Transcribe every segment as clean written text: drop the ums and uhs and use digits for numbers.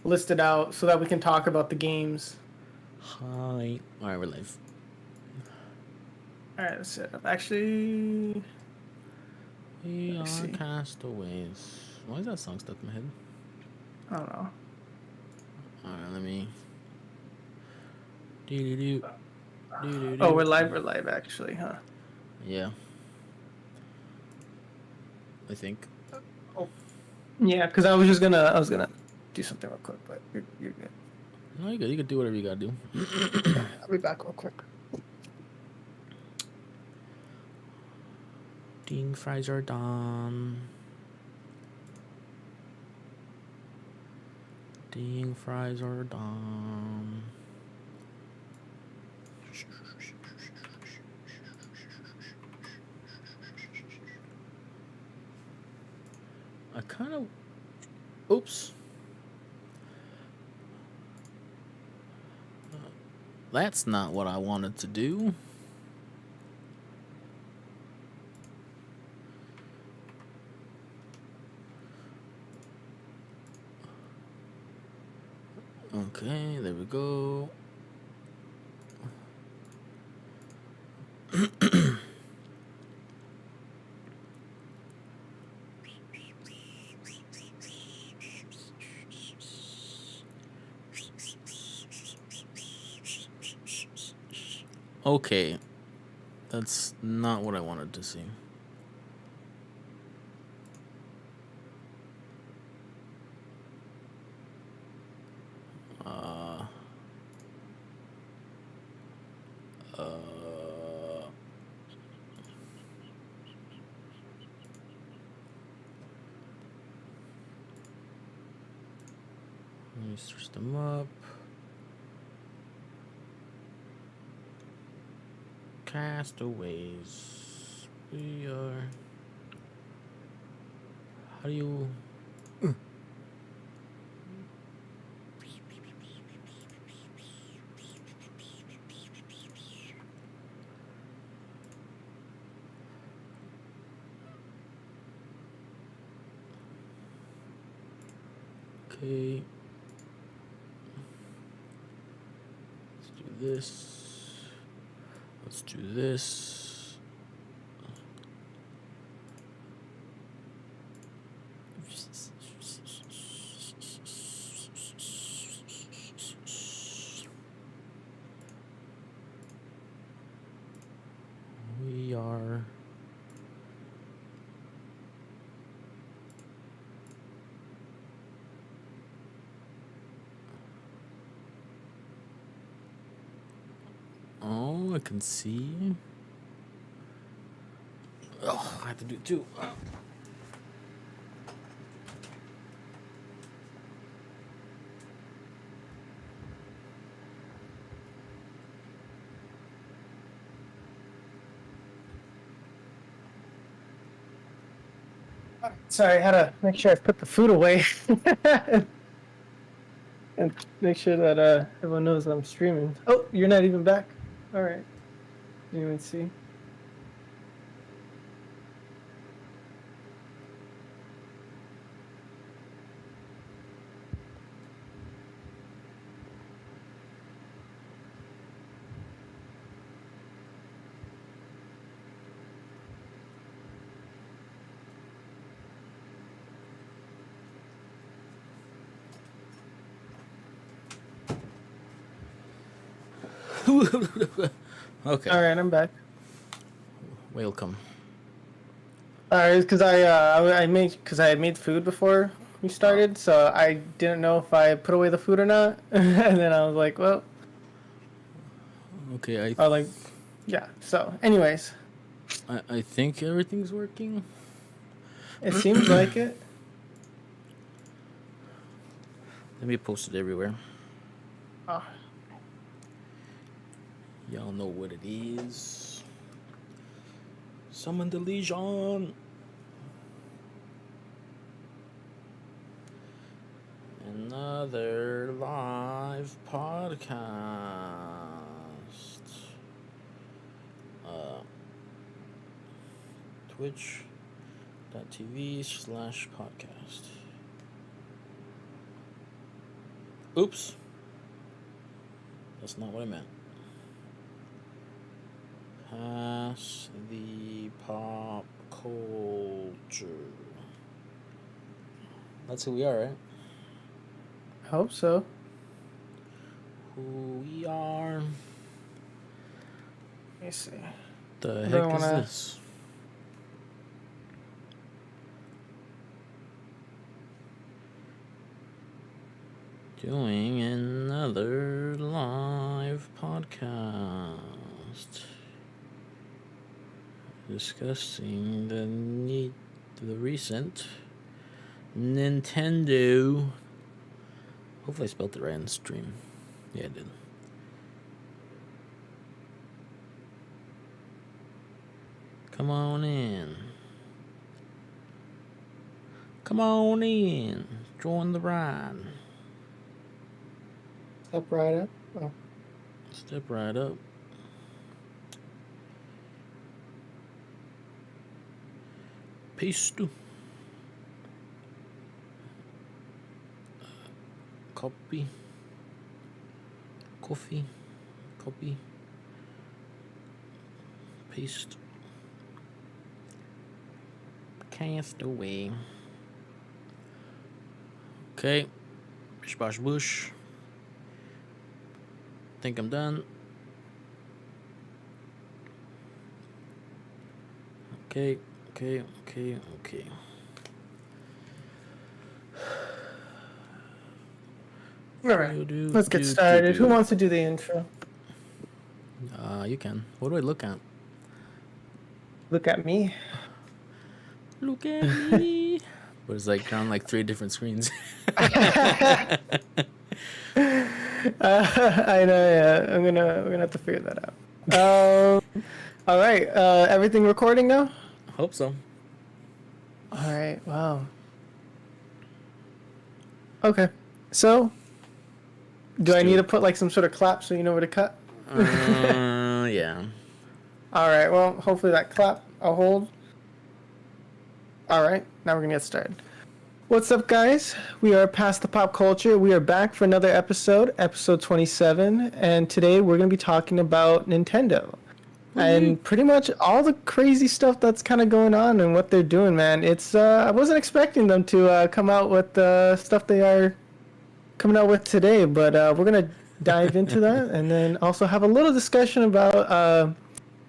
listed out so that we can talk about the games. Hi. Alright, we're live. All right, let's set up. Actually, We let me are see. castaways. Why is that song stuck in my head? I don't know. Alright, let me. Do do do Oh, do we're do. live. We're live, actually, huh? Yeah, I think. Oh, yeah. Because I was gonna do something real quick, but you're good. No, you good. You can do whatever you gotta do. Okay, I'll be back real quick. Ding, fries are done. Ding, fries are done. I kind of. Oops. That's not what I wanted to do. Okay, there we go. Okay, that's not what I wanted to see. Let me search them up. Castaways. We are. How do you. Okay. Let's do this. Let's do this. We are. Oh, I can see. Oh, I have to do it too. Sorry, I had to make sure I put the food away and make sure that everyone knows I'm streaming. Oh, you're not even back. All right. You can see. Okay. All right, I'm back. Welcome. All right, because I made because I had made food before we started, so I didn't know if I put away the food or not, and then I was like, well, Okay, or like, yeah. So, anyways, I think everything's working. it seems like it. Let me post it everywhere. Oh, Y'all know what it is. Summon the Legion. Another live podcast. Twitch.tv/podcast. Oops. That's not what I meant. Pass the pop culture. That's who we are, right? I hope so. Who we are. Let me see. The I heck don't is wanna- this? Doing another live podcast. Discussing the recent Nintendo. Hopefully I spelled it right in the stream. Yeah, I did. Come on in. Come on in. Join the ride. Step right up. Oh. Step right up. Paste. Copy. Coffee. Copy. Paste. Cast away. Okay. Bish bosh bush. Think I'm done. Okay. All right. Let's get started. Who wants to do the intro? You can. What do I look at? Look at me. Look at me. But it's like you're on like 3 different screens. I know. Yeah, we're gonna have to figure that out. All right. Everything recording now? Hope so. All right. Wow. Okay. So, do I need to put like some sort of clap so you know where to cut? Yeah. All right. Well, hopefully that clap I'll hold. All right. Now we're gonna get started. What's up, guys? We are past the pop culture. We are back for another episode, episode 27, and today we're gonna be talking about Nintendo. And pretty much all the crazy stuff that's kind of going on and what they're doing, man. It's I wasn't expecting them to come out with the stuff they are coming out with today, but we're gonna dive into that and then also have a little discussion about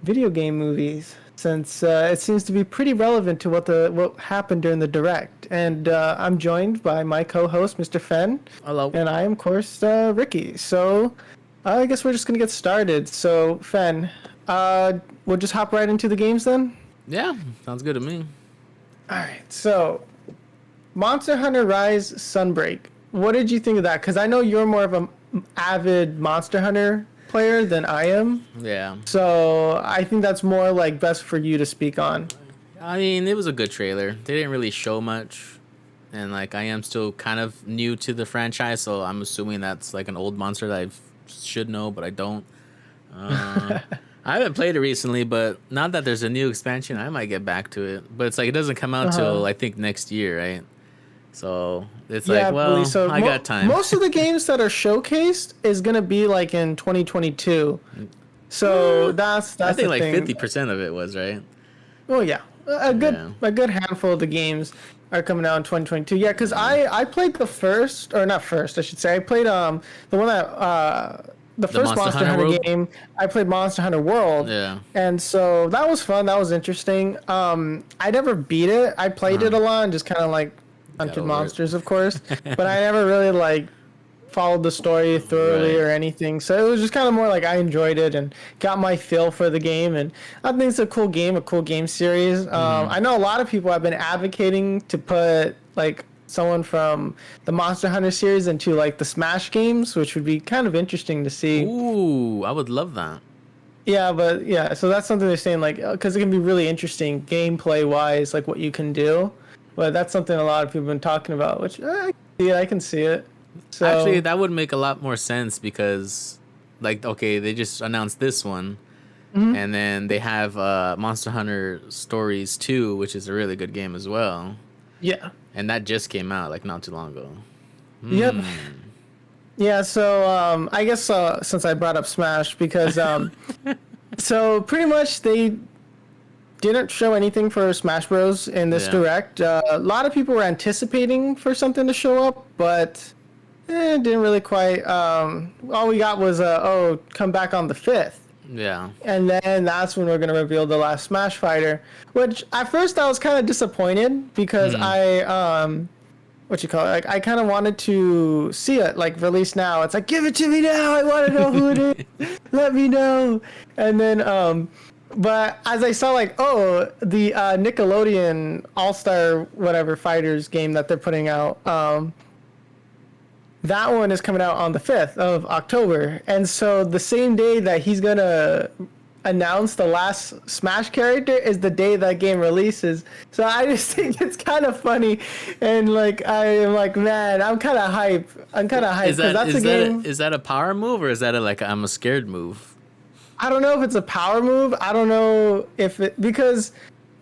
video game movies, since it seems to be pretty relevant to what happened during the direct. And I'm joined by my co-host, Mr. Fen. Hello. And I am, of course, Ricky. So I guess we're just gonna get started. So Fen. We'll just hop right into the games then? Yeah, sounds good to me. Alright, so Monster Hunter Rise Sunbreak. What did you think of that? Because I know you're more of an avid Monster Hunter player than I am. Yeah. So I think that's more like best for you to speak on. I mean, it was a good trailer. They didn't really show much. And like I am still kind of new to the franchise, so I'm assuming that's like an old monster that I should know, but I don't. I haven't played it recently, but now that there's a new expansion, I might get back to it. But it's like it doesn't come out till I think next year, right? So it's Yeah, like, well, so I got time. Most of the games that are showcased is gonna be like in 2022. So that's I the think like thing. 50% of it was, right? Oh yeah, a good handful of the games are coming out in 2022. Yeah, because I played the first, or not first, I should say. I played the one that the first Monster Hunter World? game. I played Monster Hunter World. Yeah. And so that was fun. That was interesting. I never beat it. I played it a lot and just kind of like hunted over monsters, of course. But I never really like followed the story thoroughly Right. or anything. So it was just kind of more like I enjoyed it and got my feel for the game. And I think it's a cool game series. I know a lot of people have been advocating to put like someone from the Monster Hunter series into like the Smash games, which would be kind of interesting to see. Ooh, I would love that. Yeah, but yeah, so that's something they're saying, like, because it can be really interesting gameplay wise, like what you can do. But that's something a lot of people have been talking about, which I can see it. So, Actually, that would make a lot more sense because, like, okay, they just announced this one, and then they have Monster Hunter Stories 2, which is a really good game as well. yeah. And that just came out, like, not too long ago. Yep. Yeah, so I guess since I brought up Smash, because so pretty much they didn't show anything for Smash Bros. In this Yeah. direct. A lot of people were anticipating for something to show up, but it didn't really quite. All we got was oh, come back on the 5th. Yeah. And then that's when we're gonna reveal the last Smash Fighter, which at first I was kind of disappointed because what you call it? Like I kind of wanted to see it like released now. It's like give it to me now. I want to know who it is. Let me know. And then but as I saw like oh the Nickelodeon All Star whatever Fighters game that they're putting out. That one is coming out on the 5th of October. And so the same day that he's going to announce the last Smash character is the day that game releases. So I just think it's kind of funny. And like, I am like, man, I'm kind of hype. I'm kind of hyped Is that that's is a that game. is that a power move or is that a like I'm a scared move? I don't know if it's a power move. I don't know if it, because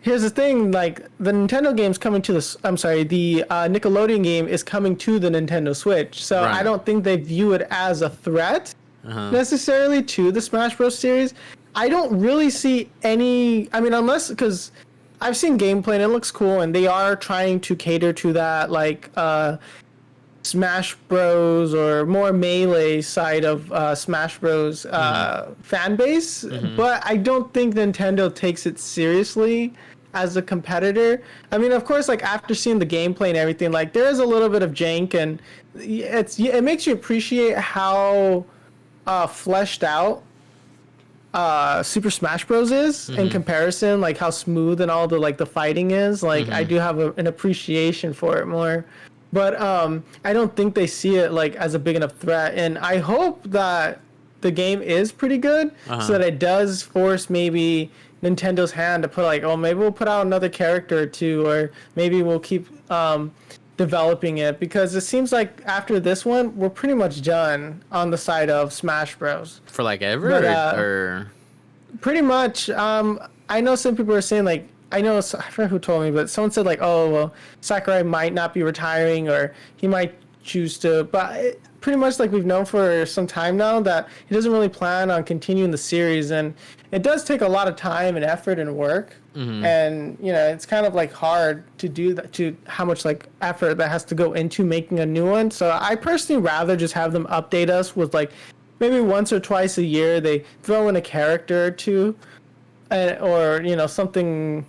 here's the thing, like the Nintendo game's coming to the, I'm sorry, the Nickelodeon game is coming to the Nintendo Switch. So Right. I don't think they view it as a threat necessarily to the Smash Bros. Series. I don't really see any, I mean, unless, because I've seen gameplay and it looks cool and they are trying to cater to that, like, Smash Bros. Or more melee side of Smash Bros. Fan base, but I don't think Nintendo takes it seriously as a competitor. I mean, of course, like after seeing the gameplay and everything, like there is a little bit of jank, and it makes you appreciate how fleshed out Super Smash Bros. Is in comparison, like how smooth and all the like the fighting is. Like I do have an appreciation for it more. But I don't think they see it like as a big enough threat, and I hope that the game is pretty good, so that it does force maybe Nintendo's hand to put like, oh, maybe we'll put out another character or two, or maybe we'll keep developing it, because it seems like after this one, we're pretty much done on the side of Smash Bros. For like ever But, or Pretty much. I know some people are saying like, I forget who told me, but someone said like, oh well, Sakurai might not be retiring, or he might choose to. But pretty much like we've known for some time now that he doesn't really plan on continuing the series, and it does take a lot of time and effort and work. And you know, it's kind of like hard to do that, to how much like effort that has to go into making a new one. So I personally rather just have them update us with like maybe once or twice a year they throw in a character or two, or you know, something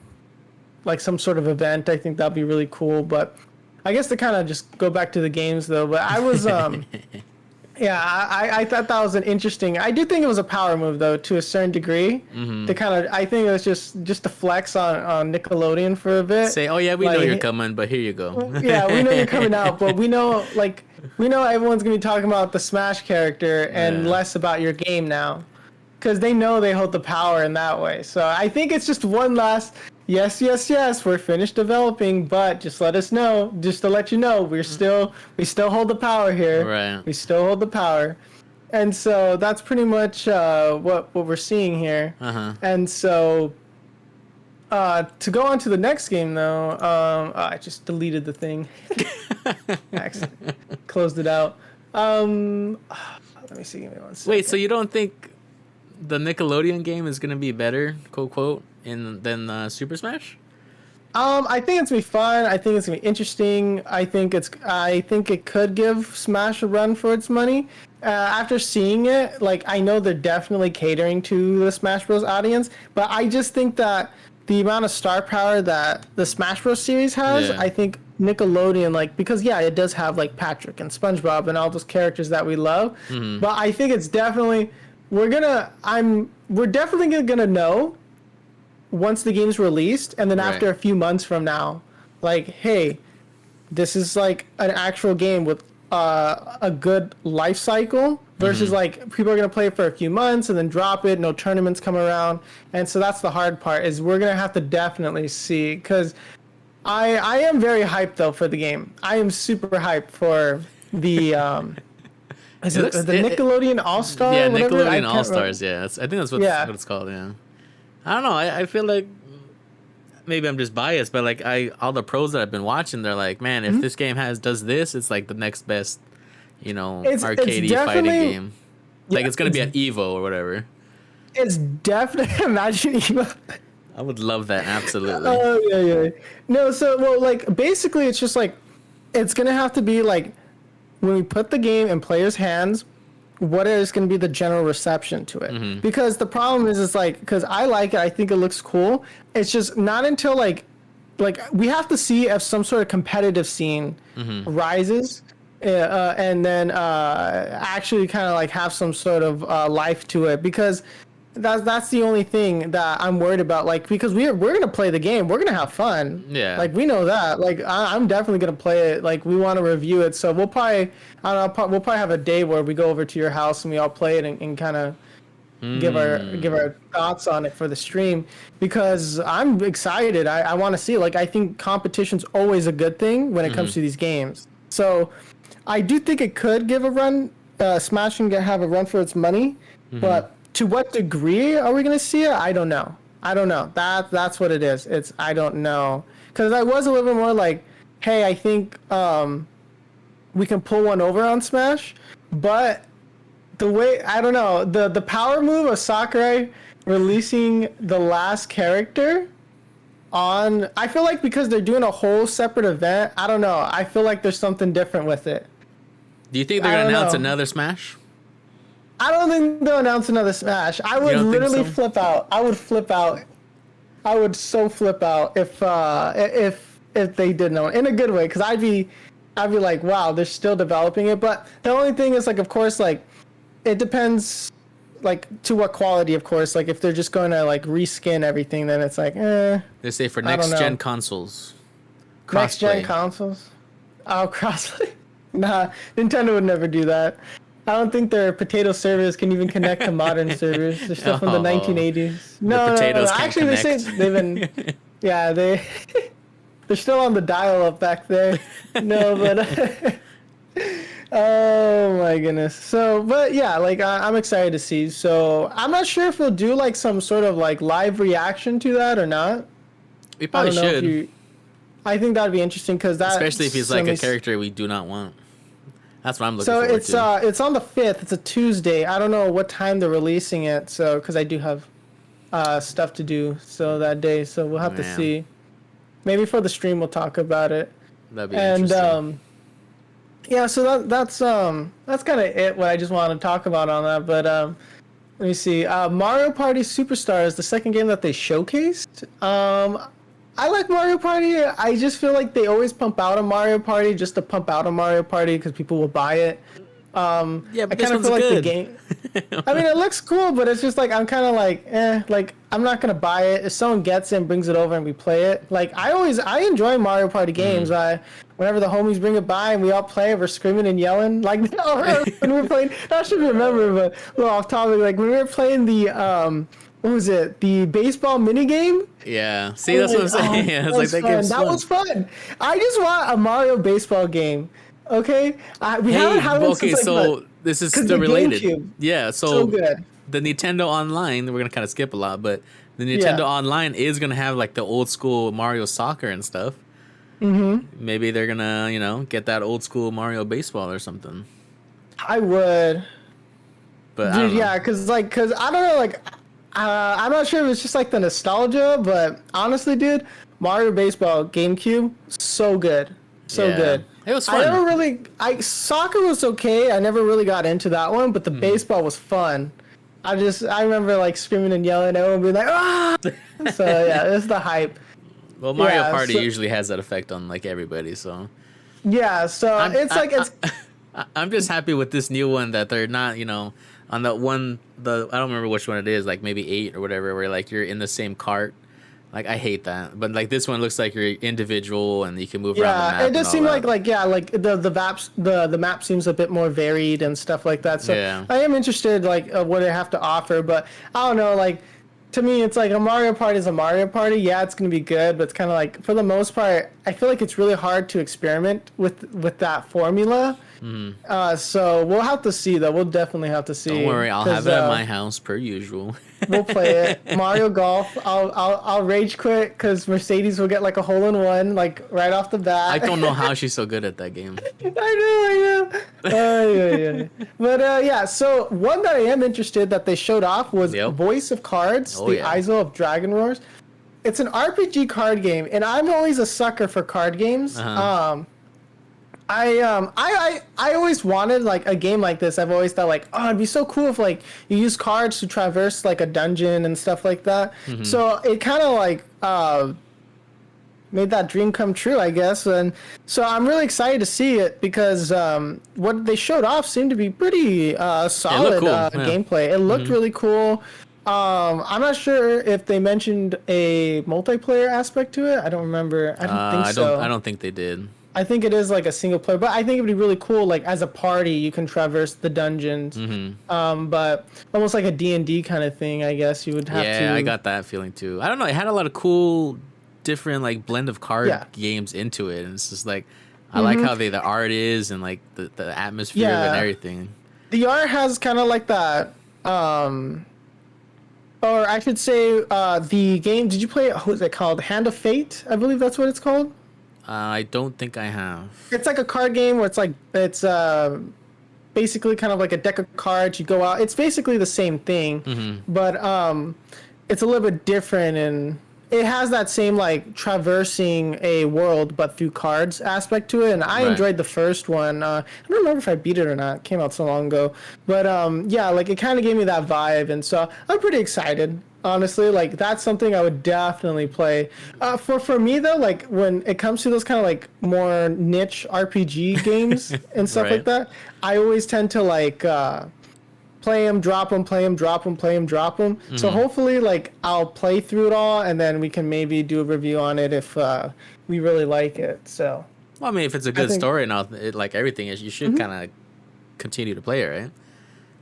like some sort of event. I think that'd be really cool. But I guess to kind of just go back to the games though, but I was yeah, I thought that was an interesting, I do think it was a power move though to a certain degree, to kind of, I think it was just to flex on Nickelodeon for a bit. say, oh yeah, we know Like, you're coming, but here you go. yeah, we know you're coming out, but we know everyone's gonna be talking about the Smash character and Yeah. less about your game now, because they know they hold the power in that way. So I think it's just one last yes, we're finished developing, but just let us know, just to let you know, we still hold the power here. Right. We still hold the power. And so that's pretty much what we're seeing here. And so to go on to the next game though, I just deleted the thing. Accident. Closed it out. Let me see. Give me one second. Wait, so you don't think the Nickelodeon game is gonna be better, quote, than Super Smash? I think it's gonna be fun. I think it's gonna be interesting. I think it could give Smash a run for its money. After seeing it, like I know they're definitely catering to the Smash Bros. Audience, but I just think that the amount of star power that the Smash Bros. Series has, Yeah. I think Nickelodeon, like, because yeah, it does have like Patrick and SpongeBob and all those characters that we love, but I think it's definitely we're definitely gonna know once the game's released, and then Right. after a few months from now, like, hey, this is like an actual game with a good life cycle versus like people are gonna play it for a few months and then drop it. No tournaments come around, and so that's the hard part. Is we're gonna have to definitely see, because I am very hyped though for the game. I am super hyped for the is It it, looks- the it- Nickelodeon All Star? Yeah, whatever? I Nickelodeon can't All Stars. Yeah, I think that's what it's called. Yeah, I don't know. I feel like maybe I'm just biased, but like all the pros that I've been watching, they're like, man, if this game does this, it's like the next best, It's arcadey fighting definitely- game. Like Yeah, it's gonna be at Evo or whatever. It's definitely imagine Eva. I would love that absolutely. Oh yeah. No, so well, like basically, it's just like it's gonna have to be like when we put the game in players' hands, what is going to be the general reception to it? Because the problem is like because I like it, I think it looks cool. It's just not until like we have to see if some sort of competitive scene rises. And then actually kind of like have some sort of life to it because that's the only thing that I'm worried about. Like because we're gonna play the game, we're gonna have fun. Yeah. Like we know that. Like I'm definitely gonna play it. Like we want to review it, so we'll probably we'll probably have a day where we go over to your house and we all play it and kind of give our thoughts on it for the stream because I'm excited. I want to see it. Like I think competition's always a good thing when it comes to these games. So I do think it could give a run. Smash can have a run for its money, but to what degree are we going to see it? I don't know. That's what it is. I don't know because I was a little bit more like, hey, I think we can pull one over on Smash, but the way I don't know the power move of Sakurai releasing the last character on I feel like because they're doing a whole separate event. I don't know. I feel like there's something different with it. Do you think they're I gonna don't announce know. another Smash? I don't think they'll announce another Smash. I would don't think literally so? flip out. I would flip out. I would so flip out if they did know in a good way because I'd be like, wow, they're still developing it. But the only thing is like, of course, like it depends like to what quality, of course. Like if they're just going to like reskin everything, then it's like, They say for I don't next gen know. consoles. next gen Crossplay. consoles. Oh, crossplay. Nah, Nintendo would never do that. I don't think their potato servers can even connect to modern servers. They're still from the Oh. 1980s. No. potatoes can't Actually, they say connect. they've been. Yeah, they're still on the dial-up back there. No, but. Oh my goodness. So, but yeah, like I'm excited to see. So I'm not sure if we'll do like some sort of like live reaction to that or not. We I probably don't know if should. you. I think that'd be interesting because that. Especially if he's like a character we do not want. That's what I'm looking So forward it's to. it's on the 5th. It's a Tuesday. I don't know what time they're releasing it. So because I do have stuff to do so that day. So we'll have to Yeah. see. Maybe for the stream we'll talk about it. That'd be And interesting. yeah, so that's kind of it. What I just wanted to talk about on that. But let me see. Mario Party Superstar is the second game that they showcased. I like Mario Party. I just feel like they always pump out a Mario Party just to pump out a Mario Party because people will buy it. Yeah, but I this kind of one's feel like the good. game. I mean, it looks cool, but it's just like I'm kind of like, like I'm not gonna buy it. If someone gets it and brings it over and we play it, like I enjoy Mario Party games. Whenever the homies bring it by and we all play, we're screaming and yelling. Like when we were playing, I should remember, but a little off topic. Like when we were playing the what was it? The baseball mini game. Yeah. See, that's what I'm saying. Yeah, it's like that game's That fun. was fun. I just want a Mario baseball game. Okay, we haven't had one okay, since, like, so what? this is 'Cause still the related. GameCube. Yeah, So good. the Nintendo Online, we're gonna kind of skip a lot, but the Nintendo Yeah. Online is gonna have like the old school Mario Soccer and stuff. Mm-hmm. Maybe they're gonna, get that old school Mario Baseball or something. I would. But I don't Dude, know. yeah, cause I don't know, like, I'm not sure if it's just like the nostalgia, but honestly, dude, Mario Baseball GameCube, so good, so Yeah. good. It was I fun. never really, soccer was okay. I never really got into that one, but the Hmm. baseball was fun. I remember like screaming and yelling, everyone being like, ah! So yeah, it's the hype. Well, Mario yeah, Party so- usually has that effect on like everybody, so Yeah, so I'm just happy with this new one that they're not, on that one, I don't remember which one it is, like maybe 8 or whatever, where like you're in the same cart. Like I hate that, but like this one looks like you're individual and you can move around the map. it and does all seem that. like the map seems a bit more varied and stuff like that. So Yeah. I am interested like what they have to offer, but I don't know, like to me it's like a Mario Party is a Mario Party. Yeah, it's gonna be good, but it's kind of like for the most part, I feel like it's really hard to experiment with that formula. So we'll have to see though. We'll definitely have to see. Don't worry, I'll 'cause, have it at my house per usual. We'll play it. Mario Golf. I'll rage quit because Mercedes will get like a hole in one like right off the bat. I don't know how she's so good at that game. I know. yeah. But yeah, so one that I am interested that they showed off was Yep. Voice of Cards, Oh, the yeah. ISO of Dragon Roars. It's an RPG card game, and I'm always a sucker for card games. Uh-huh. I always wanted like a game like this. I've always thought like, oh, it'd be so cool if like you use cards to traverse like a dungeon and stuff like that. Mm-hmm. So it kind of like made that dream come true, I guess. And so I'm really excited to see it because what they showed off seemed to be pretty solid cool, yeah. gameplay. It looked really cool. I'm not sure if they mentioned a multiplayer aspect to it. I don't remember. I don't think so. I don't think they did. I think it is like a single player, but I think it'd be really cool. Like as a party, you can traverse the dungeons. But almost like a D&D kind of thing, I guess you would have to. Yeah, I got that feeling too. I don't know. It had a lot of cool, different like blend of card games into it, and it's just like I like how the art is and like the atmosphere and everything. The art has kind of like that. Or I should say, the game. Did you play it? What's it called? Hand of Fate, I believe that's what it's called. I don't think I have. It's like a card game where it's basically kind of like a deck of cards. You go out. It's basically the same thing, but it's a little bit different, and it has that same like traversing a world but through cards aspect to it. And I enjoyed the first one. I don't remember if I beat it or not. It came out so long ago, but yeah, like it kind of gave me that vibe, and so I'm pretty excited. Honestly, like that's something I would definitely play. For me though, like when it comes to those kind of like more niche RPG games and stuff like that, I always tend to like play them, drop them, play them, drop them, play them, drop them. So hopefully, like I'll play through it all, and then we can maybe do a review on it if we really like it. So, well, I mean, if it's a good story and all, like everything is, you should kind of continue to play it, right?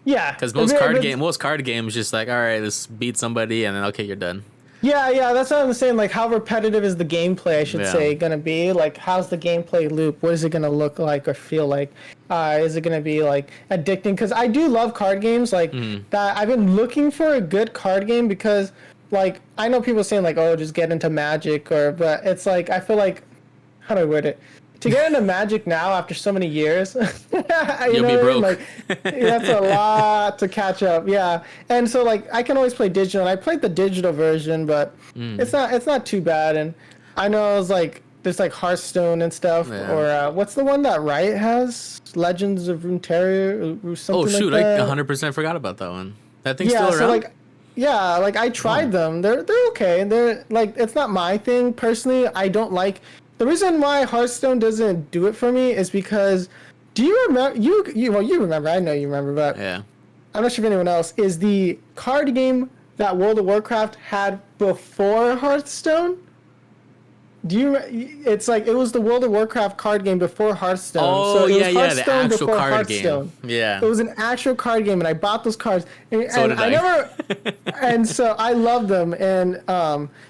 Yeah, Because most card games just like, all right, let's beat somebody and then okay, you're done. Yeah, that's what I'm saying. Like, how repetitive is the gameplay? I should Yeah. say gonna be. Like, how's the gameplay loop? What is it gonna look like or feel like? Is it gonna be like addicting? Because I do love card games. Like that, I've been looking for a good card game because, like, I know people saying like, oh, just get into Magic but it's like I feel like, how do I word it? To get into Magic now after so many years, You'll be broke. Like, that's a lot to catch up. Yeah, and so like I can always play digital. And I played the digital version, but it's not too bad. And I know it's like there's like Hearthstone and stuff, or what's the one that Riot has? Legends of Runeterra or something. Oh shoot, like that. I 100% forgot about that one. That thing's still around. So like. Yeah, like I tried them. They're okay. They're like it's not my thing personally. I don't like. The reason why Hearthstone doesn't do it for me is because, do you remember you remember, I know you remember, but Yeah. I'm not sure if anyone else is the card game that World of Warcraft had before Hearthstone. Do you? It's like it was the World of Warcraft card game before Hearthstone. Oh so it was the Hearthstone actual before card Hearthstone. game. Yeah. It was an actual card game, and I bought those cards, and, So did I. never, and so I loved them, and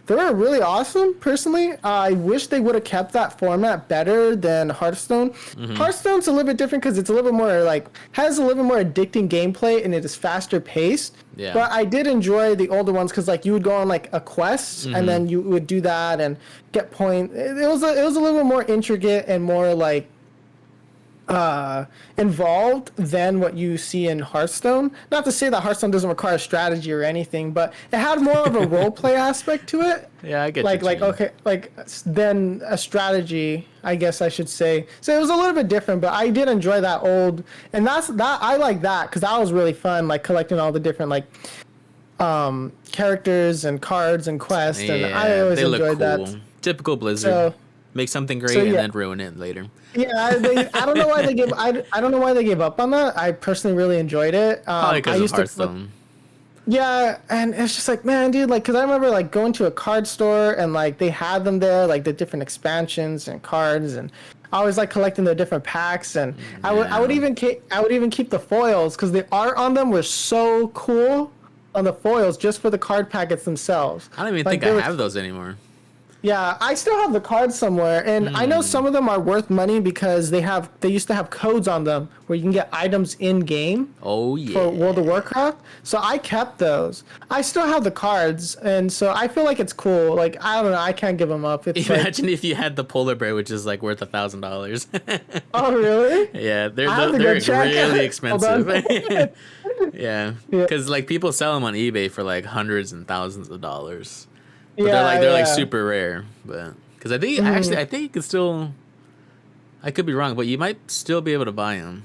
they were really awesome. Personally, I wish they would have kept that format better than Hearthstone. Hearthstone's a little bit different because it's a little bit more like has a little bit more addicting gameplay, and it is faster paced. Yeah. But I did enjoy the older ones because like you would go on like a quest, and then you would do that and get point. It was a little bit more intricate and more like involved than what you see in Hearthstone. Not to say that Hearthstone doesn't require strategy or anything, but it had more of a role play aspect to it. Yeah, I get Like what you mean. okay, like than a strategy, I guess I should say. So it was a little bit different, but I did enjoy that old, and that I like that because that was really fun, like collecting all the different like characters and cards and quests, and I always they look enjoyed cool. that. Typical Blizzard. So- Make something great and then ruin it later. Yeah, I don't know why they gave. I don't know why they gave up on that. I personally really enjoyed it. Probably I because of used to Hearthstone. Yeah, and it's just like, man, dude, like, because I remember like going to a card store and like they had them there, like the different expansions and cards, and I always like collecting the different packs, and I would even keep the foils because the art on them was so cool on the foils just for the card packets themselves. I don't even Like, think I they were- have those anymore. Yeah, I still have the cards somewhere, and I know some of them are worth money because they used to have codes on them where you can get items in game Oh yeah. for World of Warcraft. So I kept those. I still have the cards, and so I feel like it's cool. Like I don't know, I can't give them up. It's like, Imagine if you had the polar bear, which is like worth $1,000. oh really? Yeah, I have to go they're check. really Hold on. expensive. Yeah, Yeah. because like people sell them on eBay for like hundreds and thousands of dollars. But Yeah, they're like yeah. super rare. But because I think actually I think you could still. I could be wrong, but you might still be able to buy them.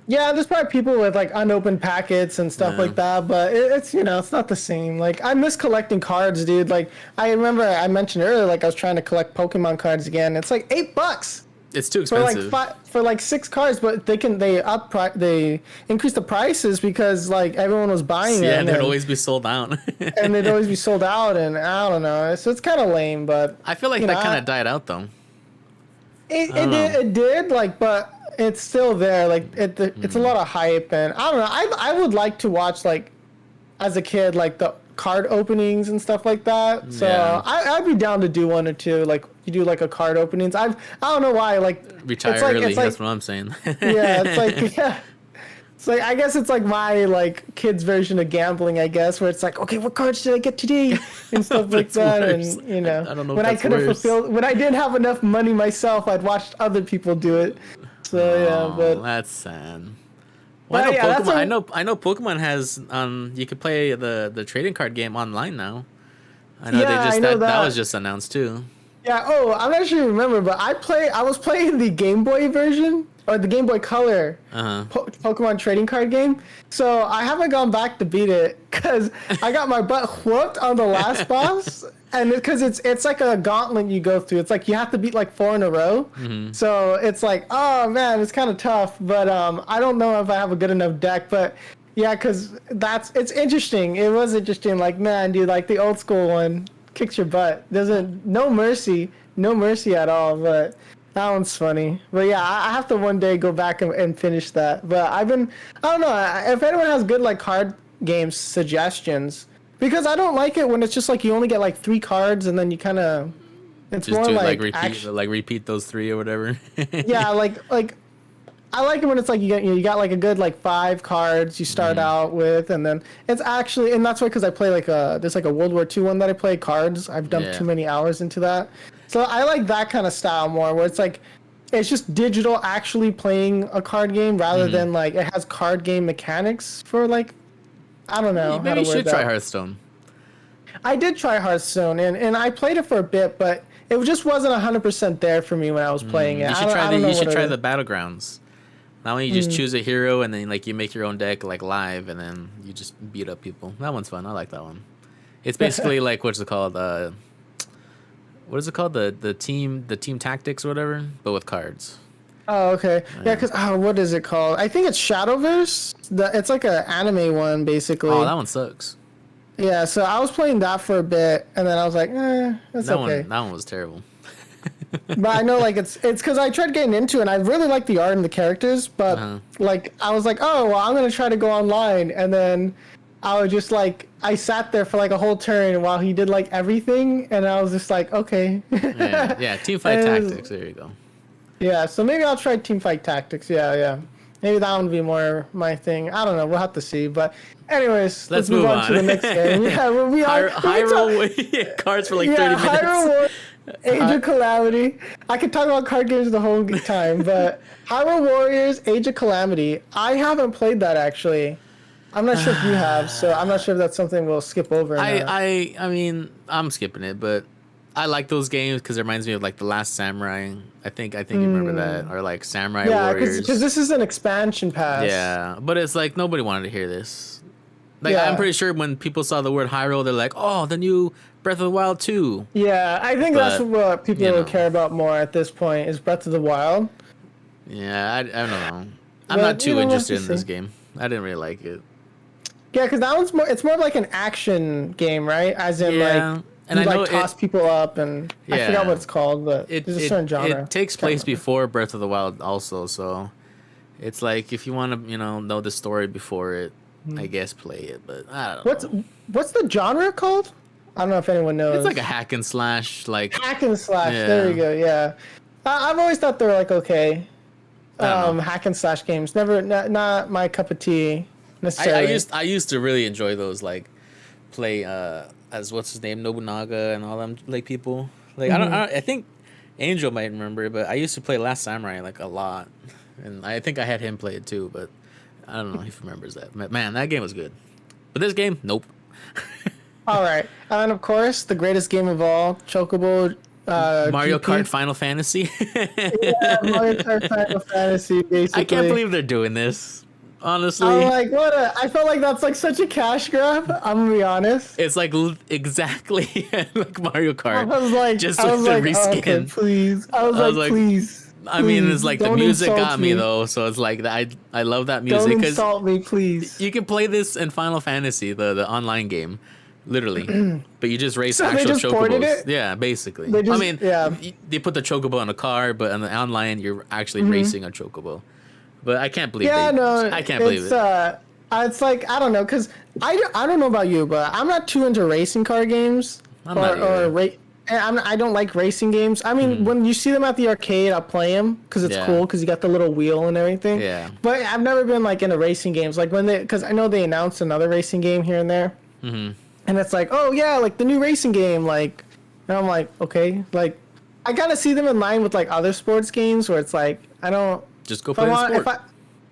Yeah, there's probably people with like unopened packets and stuff Yeah. like that, but it's it's not the same. Like I miss collecting cards, dude. Like I remember I mentioned earlier, like I was trying to collect Pokemon cards again. It's like $8 It's too for like expensive. for like 6 cards, but they increase the prices because like everyone was buying Yeah, them, they'd and, always be sold out. and they'd always be sold out, and I don't know. So it's kind of lame, but I feel like you that know, kind of died out though. It, I don't know. it did like, but it's still there. Like it's a lot of hype, and I don't know. I would like to watch like as a kid like the card openings and stuff like that. So Yeah. I'd be down to do one or two. Like you do like a card openings. I don't know why like Retire it's like, early. It's like, That's what I'm saying. yeah, it's like yeah. It's like I guess it's like my like kids version of gambling, I guess, where it's like, okay, what cards did I get today and stuff like That's that, worse. and you know, I don't know if when I that's could have worse. fulfilled, when I didn't have enough money myself, I'd watched other people do it. So yeah, Oh, but that's sad. Well, But yeah, that's I a- know Pokemon has you can play the trading card game online now. I know Yeah, they just I know that that. was just announced too. yeah. Oh, I'm not sure you remember, but I was playing the Game Boy version or the Game Boy Color Uh-huh. Pokemon trading card game. So I haven't gone back to beat it because I got my butt whooped on the last boss, and because it's like a gauntlet you go through. It's like you have to beat like 4 in a row. So it's like, oh man, it's kind of tough. But I don't know if I have a good enough deck. But yeah, because it's interesting. It was interesting. Like man, dude, like the old school one kicks your butt. Doesn't no mercy at all. But that one's funny. But yeah, I have to one day go back and finish that. But I don't know. If anyone has good like card games suggestions, because I don't like it when it's just like you only get like 3 cards and then you kind of. It's Just more do like repeat those 3 or whatever. yeah, like I like it when it's like you got like a good like 5 cards you start out with, and then it's actually, and that's why, because I play like there's like a World War II one that I play cards. I've dumped Yeah. too many hours into that, so I like that kind of style more, where it's like it's just digital actually playing a card game rather than like it has card game mechanics for like I don't know. how Maybe to you word should try that. Hearthstone. I did try Hearthstone, and I played it for a bit, but it just wasn't 100% there for me when I was playing it. You I should don't- try I don't know you should what it try is. the battlegrounds. Now when you just choose a hero and then like you make your own deck like live and then you just beat up people. That one's fun. I like that one. It's basically like what's it called? What is it called? The team tactics or whatever, but with cards. Oh, okay. Yeah, because what is it called? I think it's Shadowverse. It's like an anime one, basically. Oh, that one sucks. Yeah, so I was playing that for a bit, and then I was like, that's That okay. one was terrible. But I know, like, it's because I tried getting into it, and I really like the art and the characters, but, like, I was like, oh, well, I'm going to try to go online, and then I was just, like, I sat there for, like, a whole turn while he did, like, everything, and I was just like, okay. Yeah, team fight And it was- tactics. There you go. Yeah, so maybe I'll try Teamfight Tactics. Yeah. Maybe that one would be more my thing. I don't know. We'll have to see. But anyways, let's move on to the next game. Yeah, we are Hyrule cards for like 30 minutes. Hyrule War- Age of Calamity. I could talk about card games the whole time, but Hyrule Warriors Age of Calamity. I haven't played that actually. I'm not sure if you have, so I'm not sure if that's something we'll skip over. Or not. I mean, I'm skipping it, but I like those games because it reminds me of like The Last Samurai. I think you remember that, or like Samurai yeah, Warriors. because this is an expansion pass. Yeah, but it's like nobody wanted to hear this. Like Yeah. I'm pretty sure when people saw the word Hyrule, they're like, "Oh, the new Breath of the Wild 2." Yeah, I think that's But, what people you know. care about more at this point is Breath of the Wild. Yeah, I don't know. I'm But, not too we'll have interested to in this see. game. I didn't really like it. Yeah, because that one's more. It's more like an action game, right? As in, Yeah, like, and you I know like toss people up, and I Yeah. forgot what it's called, but It there's a certain genre. it takes Can't place remember. before Breath of the Wild, also. So it's like if you want to, know the story before it, I guess play it. But I don't know. What's the genre called? I don't know if anyone knows. It's like a hack and slash, like hack and slash. Yeah. There we go. Yeah, I've always thought they were like okay. I don't know. Hack and slash games. Never, not my cup of tea necessarily. I used to really enjoy those, like play as what's his name, Nobunaga and all them like people. Like I think Angel might remember, but I used to play Last Samurai like a lot, and I think I had him play it too. But I don't know if he remembers that. Man, that game was good. But this game, nope. All right, and of course, the greatest game of all, Chocobo. Mario GP. Kart Final Fantasy. Yeah, Mario Kart Final Fantasy. Basically, I can't believe they're doing this. Honestly, I'm like, what? I felt like that's like such a cash grab. I'm gonna be honest. it's like exactly like Mario Kart. I was like, just I with was the like, reskin. okay, please. I was like, please. I mean, please, it's like the don't music insult got me though, so it's like I love that music Don't because insult me, please. you can play this in Final Fantasy, the online game, literally, but you just race So they actual just ported chocobos. it? Yeah, basically. They just- I mean, yeah. they put the chocobo in a car, but on the online, you're actually racing a chocobo. But I can't believe Yeah, no, I can't believe it's, it. It's like I don't know, cause I don't know about you, but I'm not too into racing car games. I'm not either. I don't like racing games. I mean, when you see them at the arcade, I'll play them because it's Yeah. cool because you got the little wheel and everything. Yeah. But I've never been like into racing games. Like because I know they announced another racing game here and there, and it's like, oh yeah, like the new racing game, like, and I'm like, okay, like, I kind of see them in line with like other sports games where it's like I don't. Just go If I play the want, sport.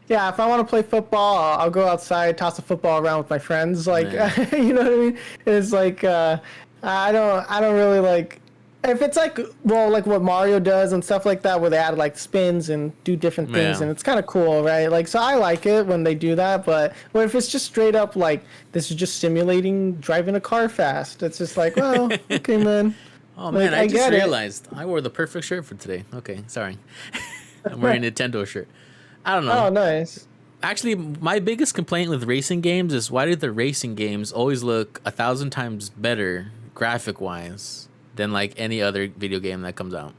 if I want to play football, I'll go outside, toss a football around with my friends. Like, Yeah. you know what I mean? It's like, I don't really like. If it's like, well, like what Mario does and stuff like that, where they add like spins and do different things, Yeah. and it's kind of cool, right? Like, so I like it when they do that. But if it's just straight up like this is just simulating driving a car fast, it's just like, well, okay, man. Oh man, Like, I I just get it. realized I wore the perfect shirt for today. Okay, sorry. I'm wearing a Nintendo shirt. I don't know. Oh, nice. Actually, my biggest complaint with racing games is why do the racing games always look 1,000 times better graphic wise than like any other video game that comes out?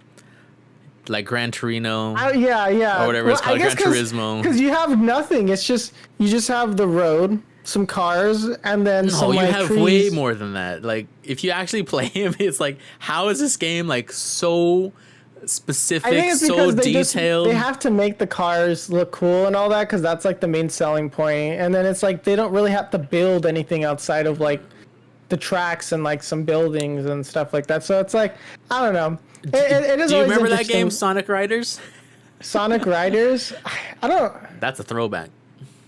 Like Gran Torino. Yeah. Or whatever it's I called, guess Gran Turismo. Because you have nothing. It's just you just have the road, some cars, and then No, some you like have trees. way more than that. Like if you actually play him, it's like how is this game like so specific, I think it's so because detailed? they have to make the cars look cool and all that because that's like the main selling point. And then it's like they don't really have to build anything outside of like the tracks and like some buildings and stuff like that. So it's like I don't know. It is. Do you always remember that game, interesting. Sonic Riders? Sonic Riders? I don't. That's a throwback.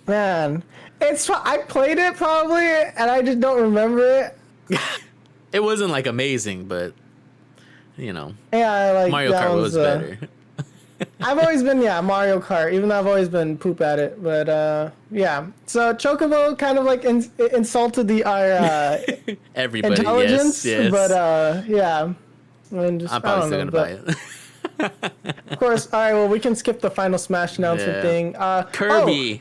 Man, I played it probably, and I just don't remember it. It wasn't like amazing, but you know, Yeah, like Mario that Kart was better. I've always been Mario Kart, even though I've always been poop at it. But yeah, so Chocobo kind of like insulted our Everybody, intelligence, yes. but yeah, and just, I'm probably still I don't gonna know, buy it. Of course, all right. Well, we can skip the final Smash announcement Yeah. thing. Kirby.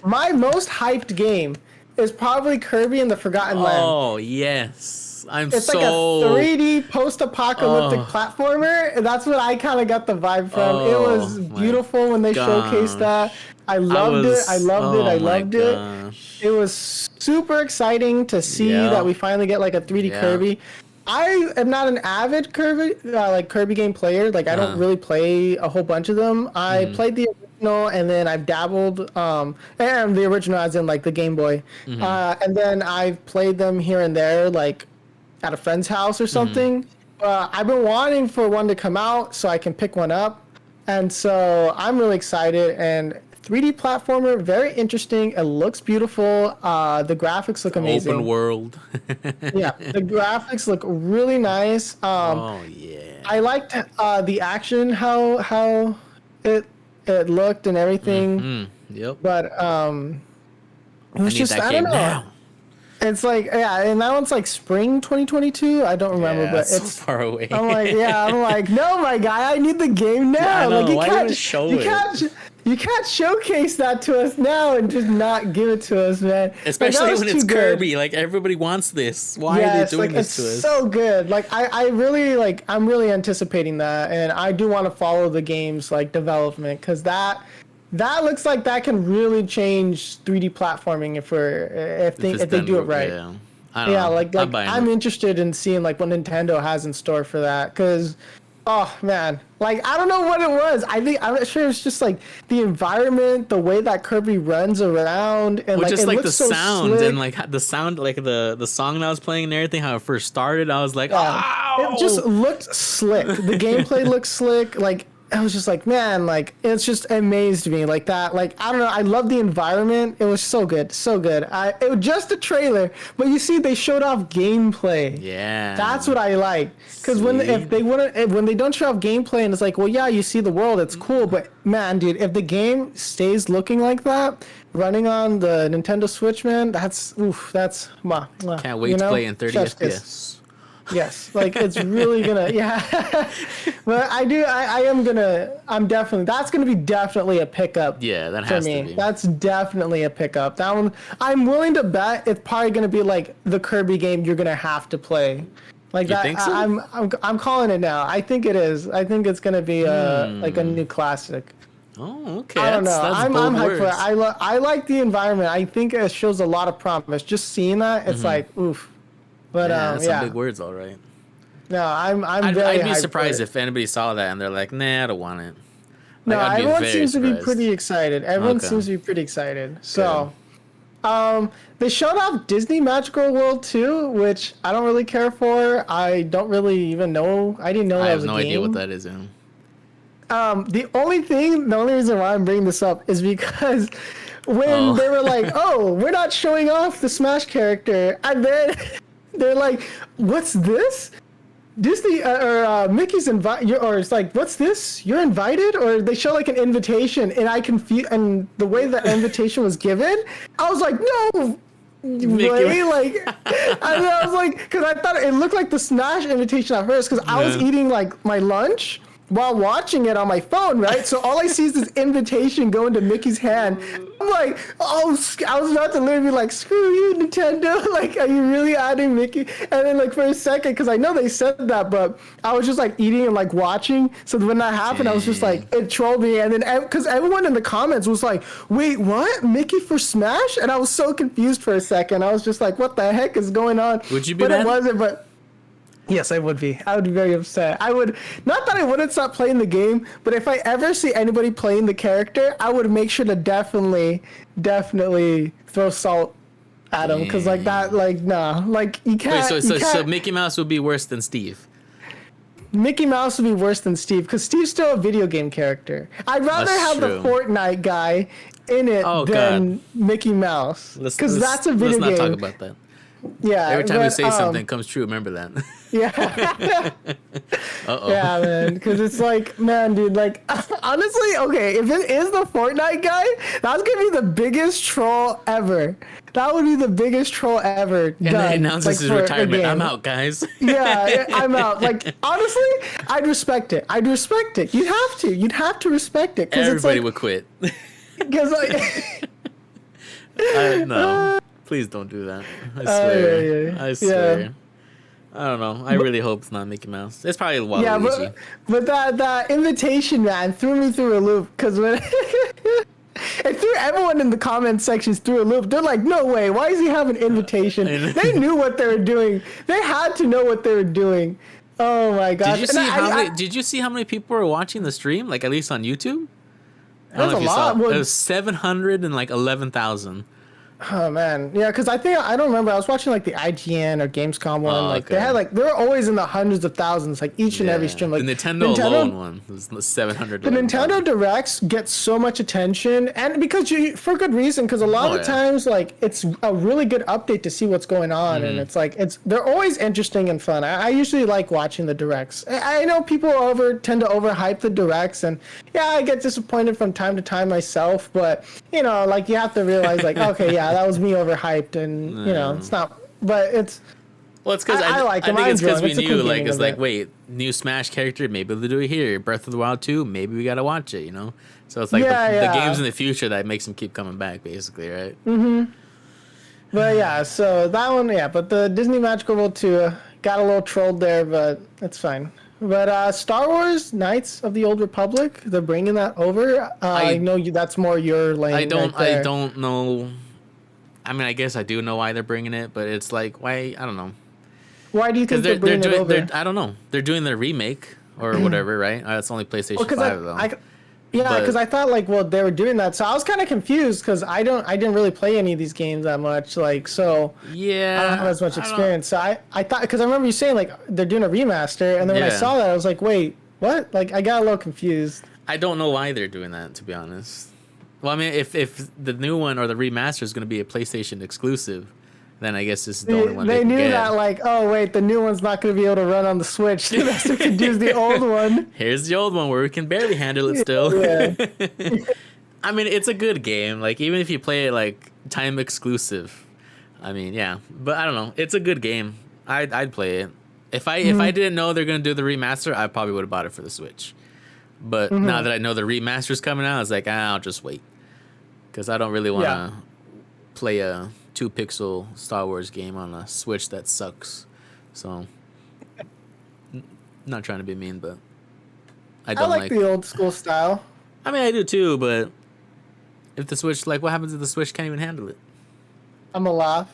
My most hyped game is probably Kirby and the Forgotten Land. Oh yes, It's like a 3D post-apocalyptic Oh. platformer. And that's what I kind of got the vibe from. It was Oh, my beautiful when they showcased that. I loved it. I loved it. Gosh. It was super exciting to see Yeah. that we finally get like a 3D Yeah. Kirby. I am not an avid Kirby game player. Like I don't really play a whole bunch of them. I played the original and then I've dabbled and the original as in like the Game Boy. And then I've played them here and there like at a friend's house or something. I've been wanting for one to come out so I can pick one up. And so I'm really excited and 3D platformer, very interesting. It looks beautiful. The graphics look amazing. Open world. Yeah, the graphics look really nice. Oh yeah. I liked the action, how it looked and everything. Yep. But it I was need just that I game don't know. now. It's like and that one's like spring 2022. I don't remember, Yeah, but so it's. far away. I'm like, no, my guy, I need the game now. I know, Like you why can't even show you it? can't. You can't showcase that to us now and just not give it to us, man. Like, that Especially was when it's too good. Kirby. Like everybody wants this. Why are they doing this to it's us? so good. Like I really like I'm really anticipating that, and I do want to follow the game's like development because that looks like that can really change 3D platforming if they do it done right. Yeah. I don't Yeah, know. like I'm buying I'm it. interested in seeing like what Nintendo has in store for that, because oh man, like I don't know what it was. I think I'm not sure it's just like the environment, the way that Kirby runs around, and Well, like just it like looks the so sound and slick. like the sound, like the song that I was playing and everything, how it first started, I was like, Yeah, it just oh, looked slick. The gameplay looked slick. Like I was just like, man, like it's just amazed me like that. Like I don't know, I love the environment. It was so good, so good. It was just a trailer, but you see, they showed off gameplay. That's yeah, what I like. Because if sweet. they wouldn't, when they don't show off gameplay and it's like, well, yeah, you see the world, it's cool, but man, dude, if the game stays looking like that, running on the Nintendo Switch, man, that's oof, that's mwah, mwah, Can't wait to play in 30 chef's kiss. FPS. Yes, like it's really gonna, yeah. But I am gonna, I'm definitely, that's gonna be definitely a pickup Yeah, that for has to me. be. That's definitely a pickup. That one, I'm willing to bet it's probably gonna be like the Kirby game you're gonna have to play. Like You that, think so? I'm calling it now. I think it is. I think it's gonna be like a new classic. Oh, okay. I don't know. That's I'm bold hyped for it. words. I like the environment. I think it shows a lot of promise. Just seeing that, it's like oof. But Yeah, that's some yeah. big words, all right. No, I'm I'd, very I'd be hyped for surprised it. if anybody saw that and they're like, nah, I don't want it. No, Like, I'd be everyone very seems to be surprised. pretty excited. Everyone Okay. seems to be pretty excited. So, they showed off Disney Magical World 2, which I don't really care for. I don't really even know. I didn't know I that have was a no game. idea what that is. In. The only reason why I'm bringing this up is because when Oh. they were like, "Oh, we're not showing off the Smash character," and then they're like, "What's this?" Disney Mickey's or it's like, "What's this? You're invited?" Or they show like an invitation, and I confused. And the way the invitation was given, I was like, "No." Way like, I was like, because I thought it looked like the Smash invitation at first, because I was Yeah. eating like my lunch while watching it on my phone, right? So all I see is this invitation going to Mickey's hand. I'm like, oh, I was about to literally be like, screw you, Nintendo. Like, are you really adding Mickey? And then like for a second, because I know they said that, but I was just like eating and like watching. So when that happened, I was just like, it trolled me. And then because everyone in the comments was like, wait, what? Mickey for Smash? And I was so confused for a second. I was just like, what the heck is going on? Would you be But mad? it wasn't, but yes, I would be. I would be very upset. I would, not that I wouldn't stop playing the game, but if I ever see anybody playing the character, I would make sure to definitely throw salt at him, because like that, like nah, like you Wait, can't. so you can't. Mickey Mouse would be worse than Steve. Mickey Mouse would be worse than Steve, because Steve's still a video game character. I'd rather That's have true. the Fortnite guy in it Oh, than Mickey Mouse, because that's a video let's game. not talk about that. Yeah. Every time we but, say something, it comes true. Remember that. Yeah. Uh-oh. Yeah, man, because it's like, man, dude, like, honestly, okay, if it is the Fortnite guy, that's gonna be the biggest troll ever. That would be the biggest troll ever. And then he announces his retirement. I'm out, guys. Yeah, I'm out. Like, honestly, I'd respect it. I'd respect it. You'd have to. You'd have to respect it. Because it's Everybody like, would quit. because like, No, please don't do that. I swear. yeah. I swear. I don't know. I really hope it's not Mickey Mouse. It's probably yeah, Waluigi. but that invitation, man, threw me through a loop, because when it threw everyone in the comment sections through a loop. They're like, no way, why does he have an invitation? They knew what they were doing. They had to know what they were doing. Oh my gosh. Did you see And how many? Did you see how many people were watching the stream? Like at least on YouTube. I don't That's know a if you saw lot. it. Well, It was 711,000. oh man, yeah, because I don't remember. I was watching like the IGN or Gamescom one. Oh, like okay. they had like, they were always in the hundreds of thousands, like each and every stream. Like the Nintendo alone one was 700. The Nintendo Directs get so much attention, and because for good reason, because a lot of the times, like, it's a really good update to see what's going on, and it's like, they're always interesting and fun. I usually like watching the Directs. I know people tend to overhype the Directs, and yeah, I get disappointed from time to time myself, but you know, like, you have to realize, like, okay, yeah, that was me overhyped, and you know, it's not, but it's. Well, it's because I like them. think it's because we It's a knew, cool like, gaming it's like, event. wait, new Smash character, maybe they'll do it here. Breath of the Wild 2, maybe we gotta watch it, you know? So it's like the games in the future that makes them keep coming back, basically, right? But yeah, so that one, yeah, but the Disney Magical World 2 got a little trolled there, but it's fine. But Star Wars Knights of the Old Republic, they're bringing that over. I know that's more your lane. I don't right there. I don't know I mean, I guess I do know why they're bringing it, but it's like, why? I don't know. Why do you think they're bringing it over? I don't know. They're doing their remake or whatever, right? It's only PlayStation 5 though. Yeah, because I thought like, well, they were doing that, so I was kind of confused because I didn't really play any of these games that much, like, so yeah, I don't have as much experience. So I thought, because I remember you saying like they're doing a remaster, and then when I saw that, I was like, wait, what? Like, I got a little confused. I don't know why they're doing that, to be honest. Well, I mean, if the new one or the remaster is going to be a PlayStation exclusive, then I guess this is the only one they knew that, like, oh wait, the new one's not going to be able to run on the Switch. So that's what could use the old one. Here's the old one where we can barely handle it still. Yeah. I mean, it's a good game. Like, even if you play it like time exclusive, I mean, yeah. But I don't know. It's a good game. I'd play it. If I didn't know they're gonna do the remaster, I probably would have bought it for the Switch. But now that I know the remaster's coming out, I was like, I'll just wait, because I don't really want to play a 2-pixel Star Wars game on a Switch that sucks. So, not trying to be mean, but I don't like the old school style. I mean, I do too, but if the Switch, like, what happens if the Switch can't even handle it? I'm a laugh.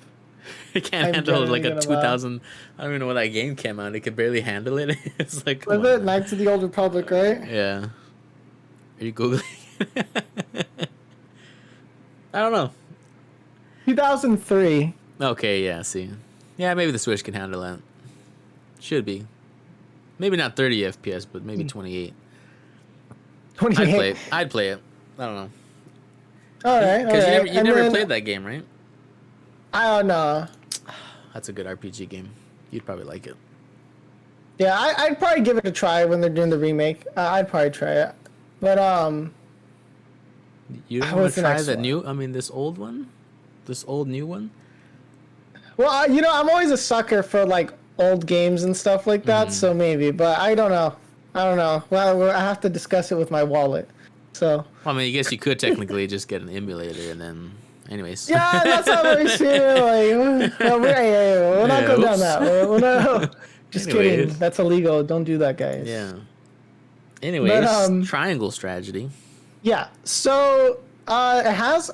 It can't handle like a 2000. I don't even know when that game came out. It could barely handle it. It's like, was it Knights of the Old Republic, right? Yeah. Are you googling? I don't know. 2003. Okay, yeah. See, yeah, maybe the Switch can handle that. Should be. Maybe not 30 FPS, but maybe 28. 28. I'd play it. I don't know. All right. Because you never played that game, right? I don't know. That's a good RPG game. You'd probably like it. Yeah, I'd probably give it a try when they're doing the remake. I'd probably try it. But you don't want to try this old one? This old new one? Well, I'm always a sucker for like old games and stuff like that, so maybe, but I don't know. Well, I have to discuss it with my wallet. So. Well, I mean, I guess you could technically just get an emulator and then. Anyways. Yeah, that's how we see it. Like, we're not going down that. We're not. Just kidding. That's illegal. Don't do that, guys. Yeah. Anyways, Triangle Strategy. Yeah. So it has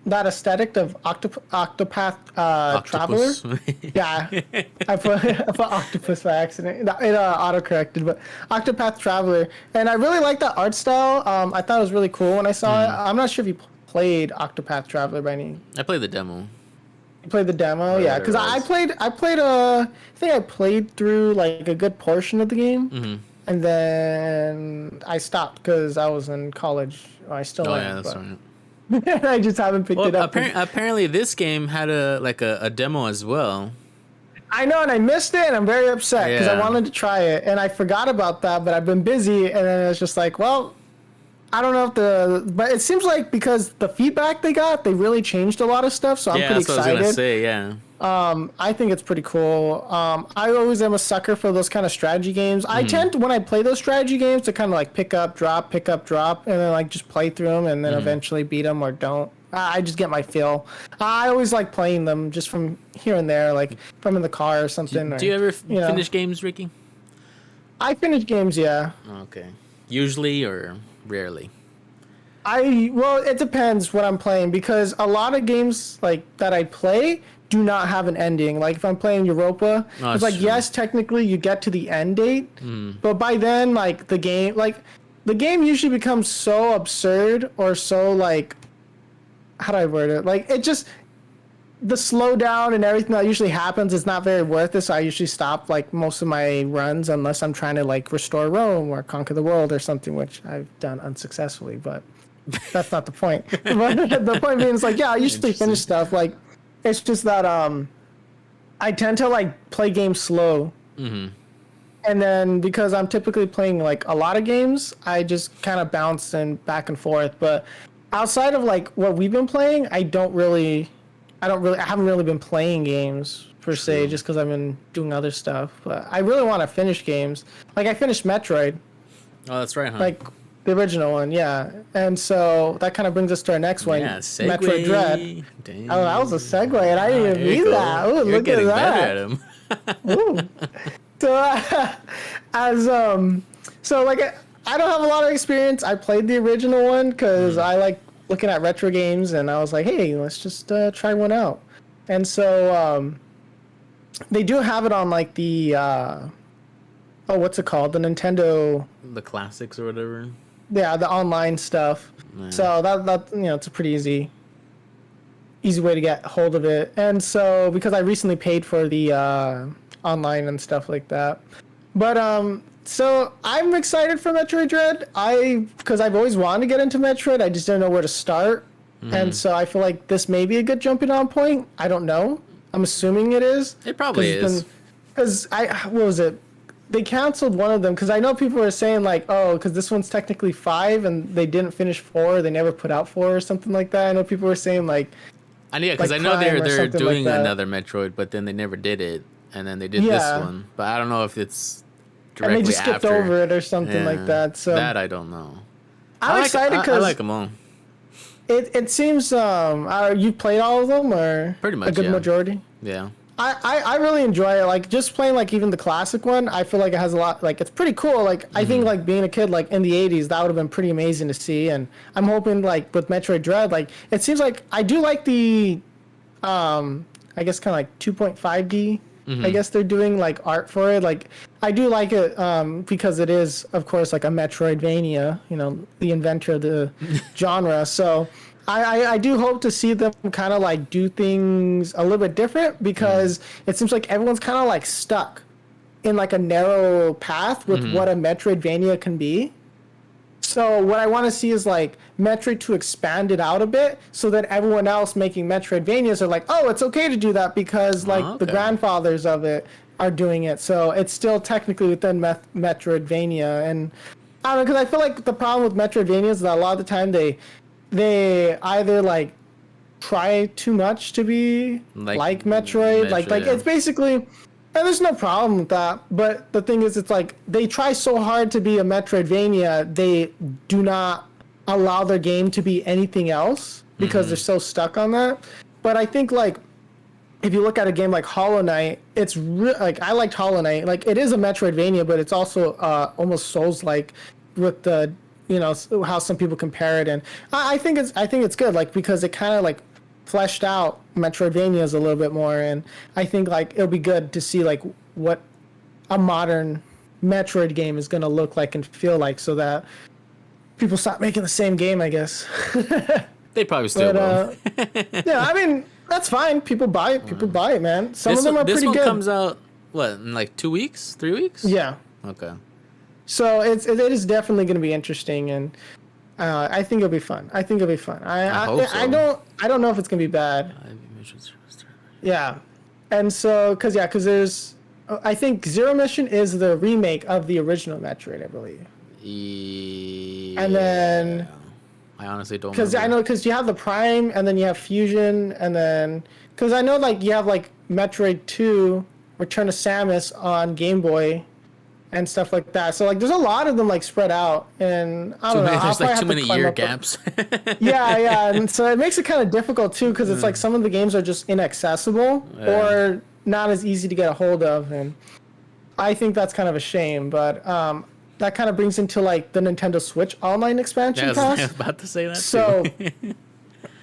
that aesthetic of Octopath Traveler. Yeah. I put Octopus by accident. It auto-corrected, but Octopath Traveler. And I really like that art style. I thought it was really cool when I saw it. I'm not sure if you played Octopath Traveler by any. I played the demo. You played the demo, yeah? Because I think I played through like a good portion of the game, and then I stopped because I was in college. I still am. Yeah, that's right. I just haven't picked it up. Apparently, this game had a demo as well. I know, and I missed it, and I'm very upset because I wanted to try it, and I forgot about that, but I've been busy, and then it's just like, well. I don't know but it seems like because the feedback they got, they really changed a lot of stuff. So I'm pretty excited. What I was gonna say, yeah. I think it's pretty cool. I always am a sucker for those kind of strategy games. I tend to, when I play those strategy games, to kind of like pick up, drop, and then like just play through them and then eventually beat them or don't. I just get my feel. I always like playing them just from here and there, like if I'm in the car or something. Do you ever finish games, Ricky? I finish games, yeah. Okay. Usually or rarely? Well, it depends what I'm playing, because a lot of games like that I play do not have an ending. Like if I'm playing Europa, it's like, yes, technically you get to the end date, but by then like the game usually becomes so absurd or so like, how do I word it? Like it just, the slowdown and everything that usually happens is not very worth it. So I usually stop like most of my runs unless I'm trying to like restore Rome or conquer the world or something, which I've done unsuccessfully, but that's not the point. But the point being is like, yeah, I usually finish stuff. Like it's just that I tend to like play games slow. And then because I'm typically playing like a lot of games, I just kind of bounce and back and forth. But outside of like what we've been playing, I haven't really been playing games per se, just because I've been doing other stuff. But I really want to finish games. Like I finished Metroid. Oh, that's right, huh? Like the original one, yeah. And so that kind of brings us to our next one, Metroid Dread. Dang. Oh, that was a segue, and I didn't even mean that. Ooh, look at that. Ooh. So like I don't have a lot of experience. I played the original one because I like looking at retro games, and I was like, hey, let's just try one out. And so they do have it on like the what's it called? The Nintendo, The classics or whatever. yeah, the online stuff. Yeah. So that it's a pretty easy way to get hold of it. And so because I recently paid for the online and stuff like that. But so I'm excited for Metroid Dread. Because I've always wanted to get into Metroid, I just didn't know where to start. And so I feel like this may be a good jumping on point. I don't know. I'm assuming it is. It probably is. Because what was it? They canceled one of them because I know people were saying like, oh, because this one's technically 5 and they didn't finish 4, they never put out 4 or something like that. I know people were saying like, and yeah, because like I know Prime or they're something doing like that. another Metroid, but then they never did it, and then they did this Yeah. one. But I don't know if it's and directly they just skipped after. over it or something like Yeah, that. So that I don't know. I'm excited I because like them all. it seems you played all of them or Pretty much, a good yeah. majority. Yeah. I really enjoy it. Like just playing like even the classic one, I feel like it has a lot. Like it's pretty cool. Like I think like being a kid like in the '80s, that would have been pretty amazing to see. And I'm hoping like with Metroid Dread, like it seems like I do like the, I guess kind of like 2.5D. I guess they're doing like art for it. Like I do like it because it is of course like a Metroidvania. You know, the inventor of the genre. So. I do hope to see them kind of like do things a little bit different because it seems like everyone's kind of like stuck in like a narrow path with what a Metroidvania can be. So what I want to see is like Metroid to expand it out a bit so that everyone else making Metroidvanias are like, oh, it's okay to do that because like the okay. grandfathers of it are doing it. So it's still technically within Metroidvania. And I don't know, because I feel like the problem with Metroidvania is that a lot of the time they either like try too much to be like Metroid. Like yeah. it's basically, and there's no problem with that. But the thing is, it's like they try so hard to be a Metroidvania, they do not allow their game to be anything else because they're so stuck on that. But I think like if you look at a game like Hollow Knight, it's like I liked Hollow Knight. Like it is a Metroidvania, but it's also almost Souls-like with the how some people compare it, and I think it's good, like because it kind of like fleshed out Metroidvanias a little bit more, and I think like it'll be good to see like what a modern Metroid game is gonna look like and feel like, so that people stop making the same game, I guess. They probably still will. Yeah, I mean that's fine. People buy it. People buy it, man. Some of them are this pretty one good. comes out what in like 2 weeks, 3 weeks? Yeah. Okay. So it is definitely going to be interesting, and I think it'll be fun. I hope so. I don't know if it's going to be bad. Yeah, and so because there's I think Zero Mission is the remake of the original Metroid, I believe. Yeah. And then I honestly don't. Because I know because you have the Prime, and then you have Fusion, and then because I know like you have like Metroid 2, Return of Samus on Game Boy. And stuff like that. So like, there's a lot of them like spread out, and I don't know. There's like too many year up gaps. Yeah, and so it makes it kind of difficult too, because it's like some of the games are just inaccessible or not as easy to get a hold of, and I think that's kind of a shame. But that kind of brings into like the Nintendo Switch online expansion I pass. was about to say that. So too.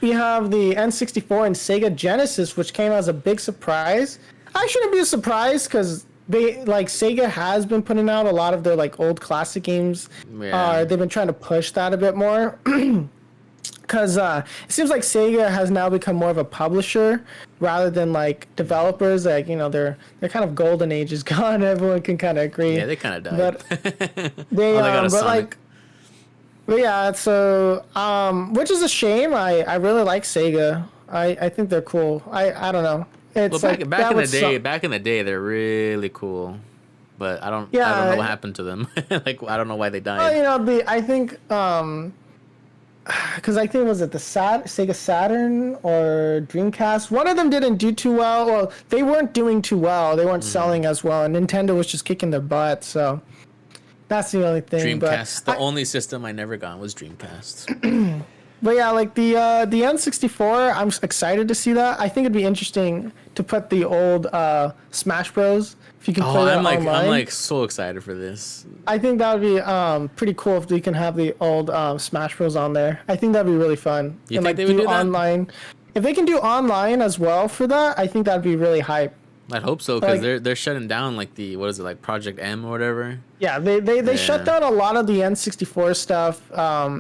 we have the N64 and Sega Genesis, which came as a big surprise. I shouldn't be surprised because Sega has been putting out a lot of their like old classic games. Yeah. They've been trying to push that a bit more. Because it seems like Sega has now become more of a publisher rather than like developers. Like their kind of golden age is gone. Everyone can kind of agree. Yeah, they kind of died. But they got a but Sonic. but yeah, so which is a shame. I really like Sega. I think they're cool. I don't know. It's Well, like back in the day, they're really cool, but I don't know what happened to them. Like I don't know why they died. I think because I think was it the Sega Saturn or Dreamcast? One of them didn't do too well. Well, they weren't doing too well. They weren't selling as well, and Nintendo was just kicking their butt. So that's the only thing. Dreamcast. The only system I never got was Dreamcast. But yeah, like the N64, I'm excited to see that. I think it'd be interesting to put the old Smash Bros. If you can Oh, play that I'm online. like so excited for this. I think that would be pretty cool if we can have the old Smash Bros on there. I think that'd be really fun. You And think like they would do do that? online. If they can do online as well for that, I think that'd be really hype. I'd hope so because Like, they're shutting down like the what is it like Project M or whatever. yeah, they shut Yeah. down a lot of the N64 stuff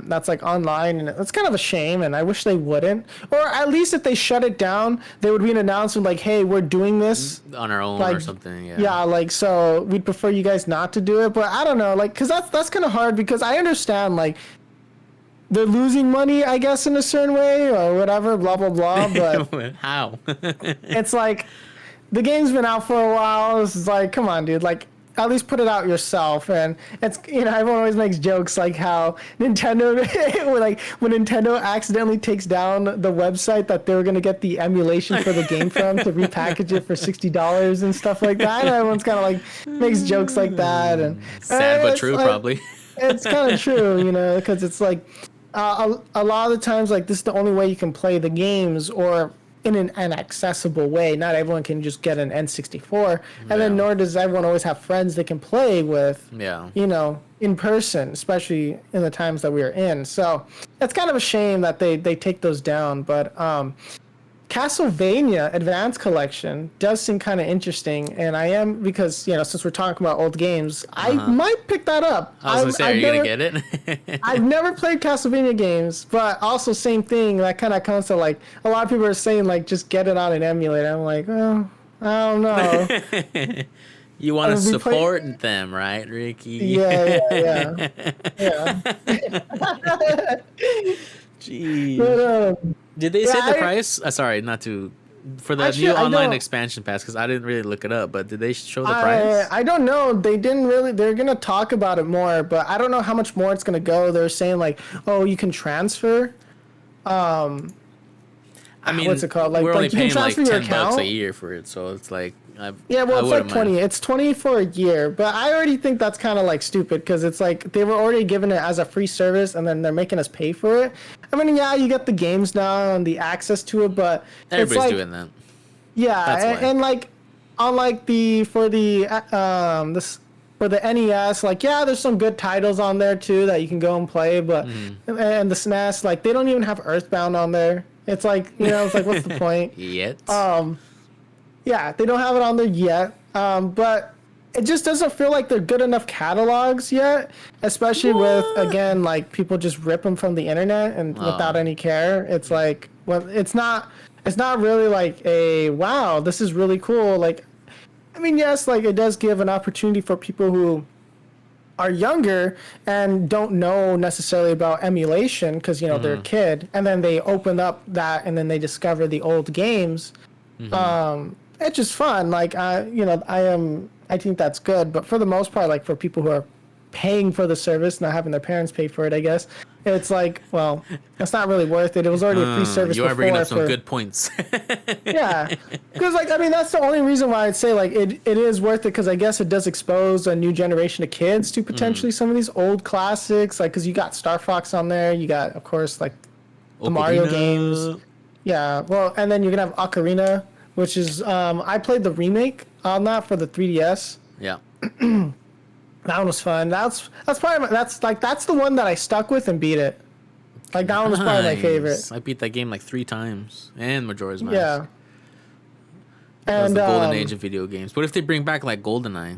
that's like online, and it's kind of a shame. And I wish they wouldn't, or at least if they shut it down, there would be an announcement like, "Hey, we're doing this." On our own or Like, something. Yeah. yeah, like so we'd prefer you guys not to do it, but I don't know, like, cause that's kind of hard because I understand like they're losing money, I guess, in a certain way or whatever, blah blah blah. But How? it's like the game's been out for a while. It's like, come on, dude, like at least put it out yourself. And it's, everyone always makes jokes like how Nintendo, like when Nintendo accidentally takes down the website that they were gonna get the emulation for the game from to repackage it for $60 and stuff like that. And everyone's kind of like makes jokes like that, and Sad but it's true, like, probably. it's kind of true, because it's like a lot of the times, like, this is the only way you can play the games, or in an accessible way. Not everyone can just get an N64, and then Yeah. nor does everyone always have friends they can play with, Yeah. in person, especially in the times that we are in. So it's kind of a shame that they take those down. But Castlevania Advanced Collection does seem kind of interesting, and I am, because since we're talking about old games, I might pick that up. I was gonna say, are you gonna get it? I've never played Castlevania games, but also same thing. That kind of comes to like a lot of people are saying like just get it on an emulator. I'm like, oh, I don't know. You want to I'll be support them, right, Ricky? Yeah, yeah. Jeez. But, Did they say yeah, the price? Sorry, not to. For the Actually, new I online don't- expansion pass, because I didn't really look it up, but did they show the price? I don't know. They didn't really. They're gonna talk about it more, but I don't know how much more it's gonna go. They're saying like, oh, you can transfer. I mean, what's it called? Like- we're like only you can paying like transfer your $10 account? a year for it, so it's like, Yeah, well, I it's like wouldn't 20. mind. It's 20 for a year, but I already think that's kind of like stupid because it's like they were already giving it as a free service and then they're making us pay for it. I mean, yeah, you get the games now and the access to it, but Everybody's it's like, doing that. yeah, That's and, why. and like unlike for the NES, like, yeah, there's some good titles on there too that you can go and play, but Mm-hmm. and the SNES, like they don't even have Earthbound on there. It's like, it's like, what's the point? Yet. Yeah, they don't have it on there yet. But it just doesn't feel like they're good enough catalogs yet, especially with, again, like people just rip them from the internet and without any care. It's like, well, it's not really like a, wow, this is really cool. Like, I mean, yes, like it does give an opportunity for people who are younger and don't know necessarily about emulation because they're a kid, and then they open up that and then they discover the old games. It's just fun. Like I think that's good, but for the most part, like for people who are paying for the service, not having their parents pay for it, I guess it's like, well, it's not really worth it. It was already a free service you are bringing before up some for, good points. yeah, because like I mean that's the only reason why I'd say like it is worth it, because I guess it does expose a new generation of kids to potentially some of these old classics, like because you got Star Fox on there, you got of course like the Mario Ocarina. games, yeah, well, and then you're gonna have Ocarina, which is I played the remake on that for the 3DS. Yeah. That one was fun. That's probably that's the one that I stuck with and beat it. Like that one was probably my favorite. Nice. I beat that game like 3 times, and Majora's Mask. Yeah. That was And the golden age of video games. What if they bring back like GoldenEye?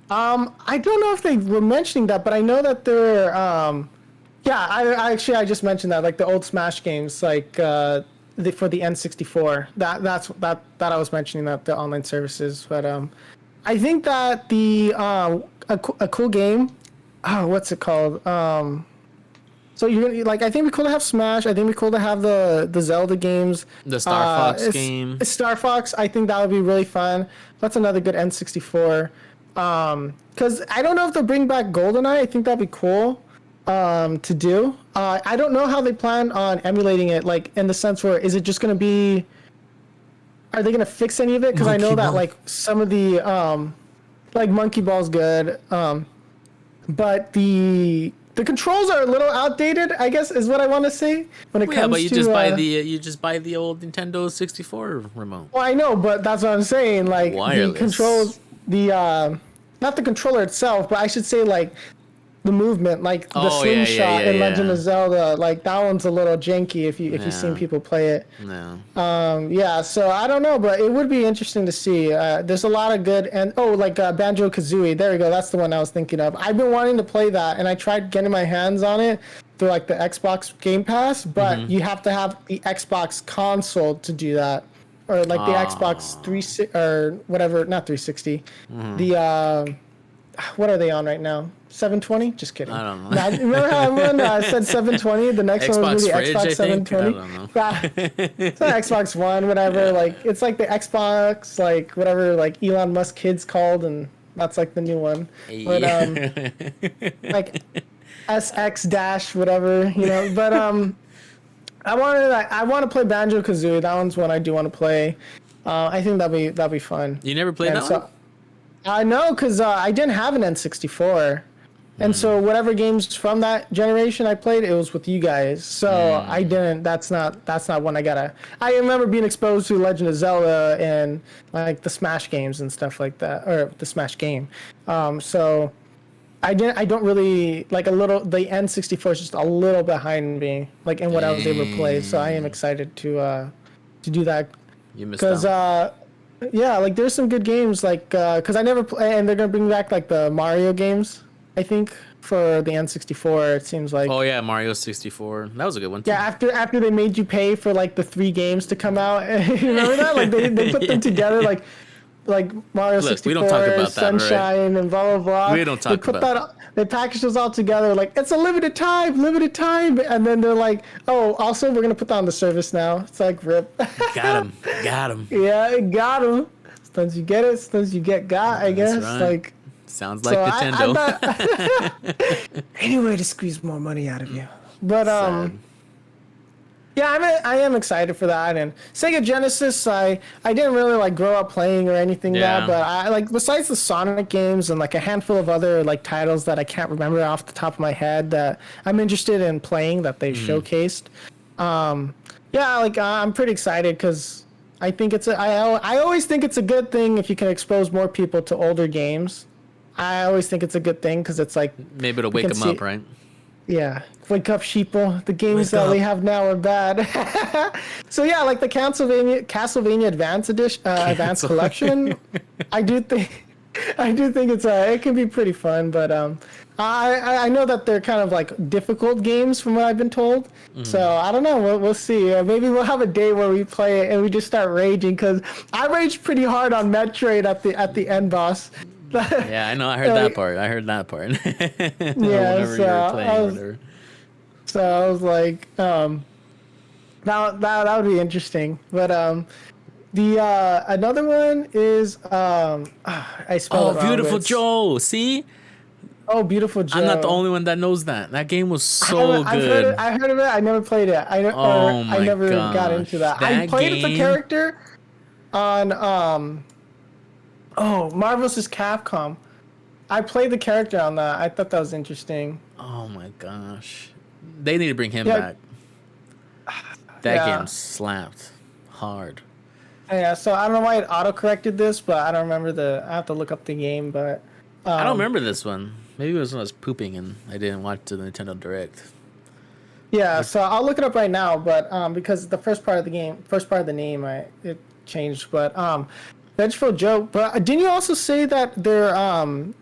I don't know if they were mentioning that, but I know that they're yeah, I just mentioned that, like the old Smash games, like for the N64. That's I was mentioning, that the online services, but I think that the a cool game. Oh, what's it called? So you're gonna like, I think we cool to have Smash. I think we cool to have the Zelda games. The Star Fox it's- game. it's Star Fox. I think that would be really fun. That's another good N64. Because I don't know if they'll bring back GoldenEye. I think that'd be cool to do. I don't know how they plan on emulating it. Like in the sense where, is it just gonna be? Are they gonna fix any of it? Because I know Monkey that Ball. like some of the like Monkey Ball's good. But the the controls are a little outdated, I guess is what I want to say when it Well, yeah, comes but you to. just buy the old Nintendo 64 remote. Well, I know, but that's what I'm saying. Like the Wireless. controls, the not the controller itself, but I should say like the movement, like the Oh, yeah, yeah, slingshot yeah, in Legend yeah. of Zelda. Like that one's a little janky if you've seen Yeah. people play it. No. Yeah, so I don't know, but it would be interesting to see. There's a lot of good and like Banjo Kazooie. There we go. That's the one I was thinking of. I've been wanting to play that, and I tried getting my hands on it through like the Xbox Game Pass, but you have to have the Xbox console to do that, or like the Xbox 360 or whatever, not 360. The what are they on right now? 720? Just kidding. I don't know. Nah, remember how when I said 720? The next one was Xbox going to be Fridge, I Xbox think? 720. I don't know. It's not Xbox One, whatever. Like it's like the Xbox, like whatever, like Elon Musk kids called, and that's like the new one. But like SX dash whatever, you know. But I want to play Banjo Kazooie. That one's one I do want to play. I think that'll be fun. You never played And that one? I know, because I didn't have an N64. And so whatever games from that generation I played, it was with you guys. So I didn't. That's not one I gotta. I remember being exposed to Legend of Zelda and like the Smash games and stuff like that, or the Smash game. So I didn't. I don't really like a little. The N64 is just a little behind me, like in what I was able to play. So I am excited to do that You missed because out. yeah, like there's some good games like because I never play, and they're gonna bring back like the Mario games. I think for the N64, it seems like. Oh yeah, Mario 64. That was a good one too. Yeah, after they made you pay for like the 3 games to come out, you remember that? Like they put them together like Mario Look, 64, we don't talk about that, right? Sunshine, and blah blah blah. We don't talk they put about They packaged those all together like it's a limited time, and then they're like, oh, also we're gonna put that on the service now. It's like rip. Got him. Yeah, got him. Sometimes you get it, sometimes you get got. I guess right. like. Sounds like So Nintendo. Any way to squeeze more money out of you. But Sad. yeah, I am excited for that. And Sega Genesis, I didn't really like grow up playing or anything Yeah. that, but I like besides the Sonic games and like a handful of other like titles that I can't remember off the top of my head that I'm interested in playing that they've showcased. Yeah, like I'm pretty excited because I think I always think it's a good thing if you can expose more people to older games. I always think it's a good thing because it's like, Maybe it'll we wake can them up, see- right? yeah, wake up, sheeple. The games Wake that we up. have now are bad. So yeah, like the Castlevania Advance Edition, Advance Collection. I do think it can be pretty fun, but I know that they're kind of like difficult games from what I've been told. So I don't know. We'll see. Maybe we'll have a day where we play it and we just start raging because I raged pretty hard on Metroid at the end boss. Yeah, I know. I heard that part. Whenever you were playing or whatever. So I was like, that would be interesting. But the another one is I spelled it Oh, wrong, Beautiful but it's- Joe. See? Oh, Beautiful Joe. I'm not the only one that knows that. That game was I so haven't- good. I've heard of it. I never played it. Oh I my never got gosh. into that. I That played with the game- character on Marvel vs. Capcom. I played the character on that. I thought that was interesting. Oh my gosh. They need to bring him Yeah. back. That Yeah. game slapped hard. Yeah, so I don't know why it auto-corrected this, but I don't remember I have to look up the game, but I don't remember this one. Maybe it was when I was pooping and I didn't watch the Nintendo Direct. Yeah, so I'll look it up right now, but because the first part of the name, it changed. But Vengeful Joe. But didn't you also say that they're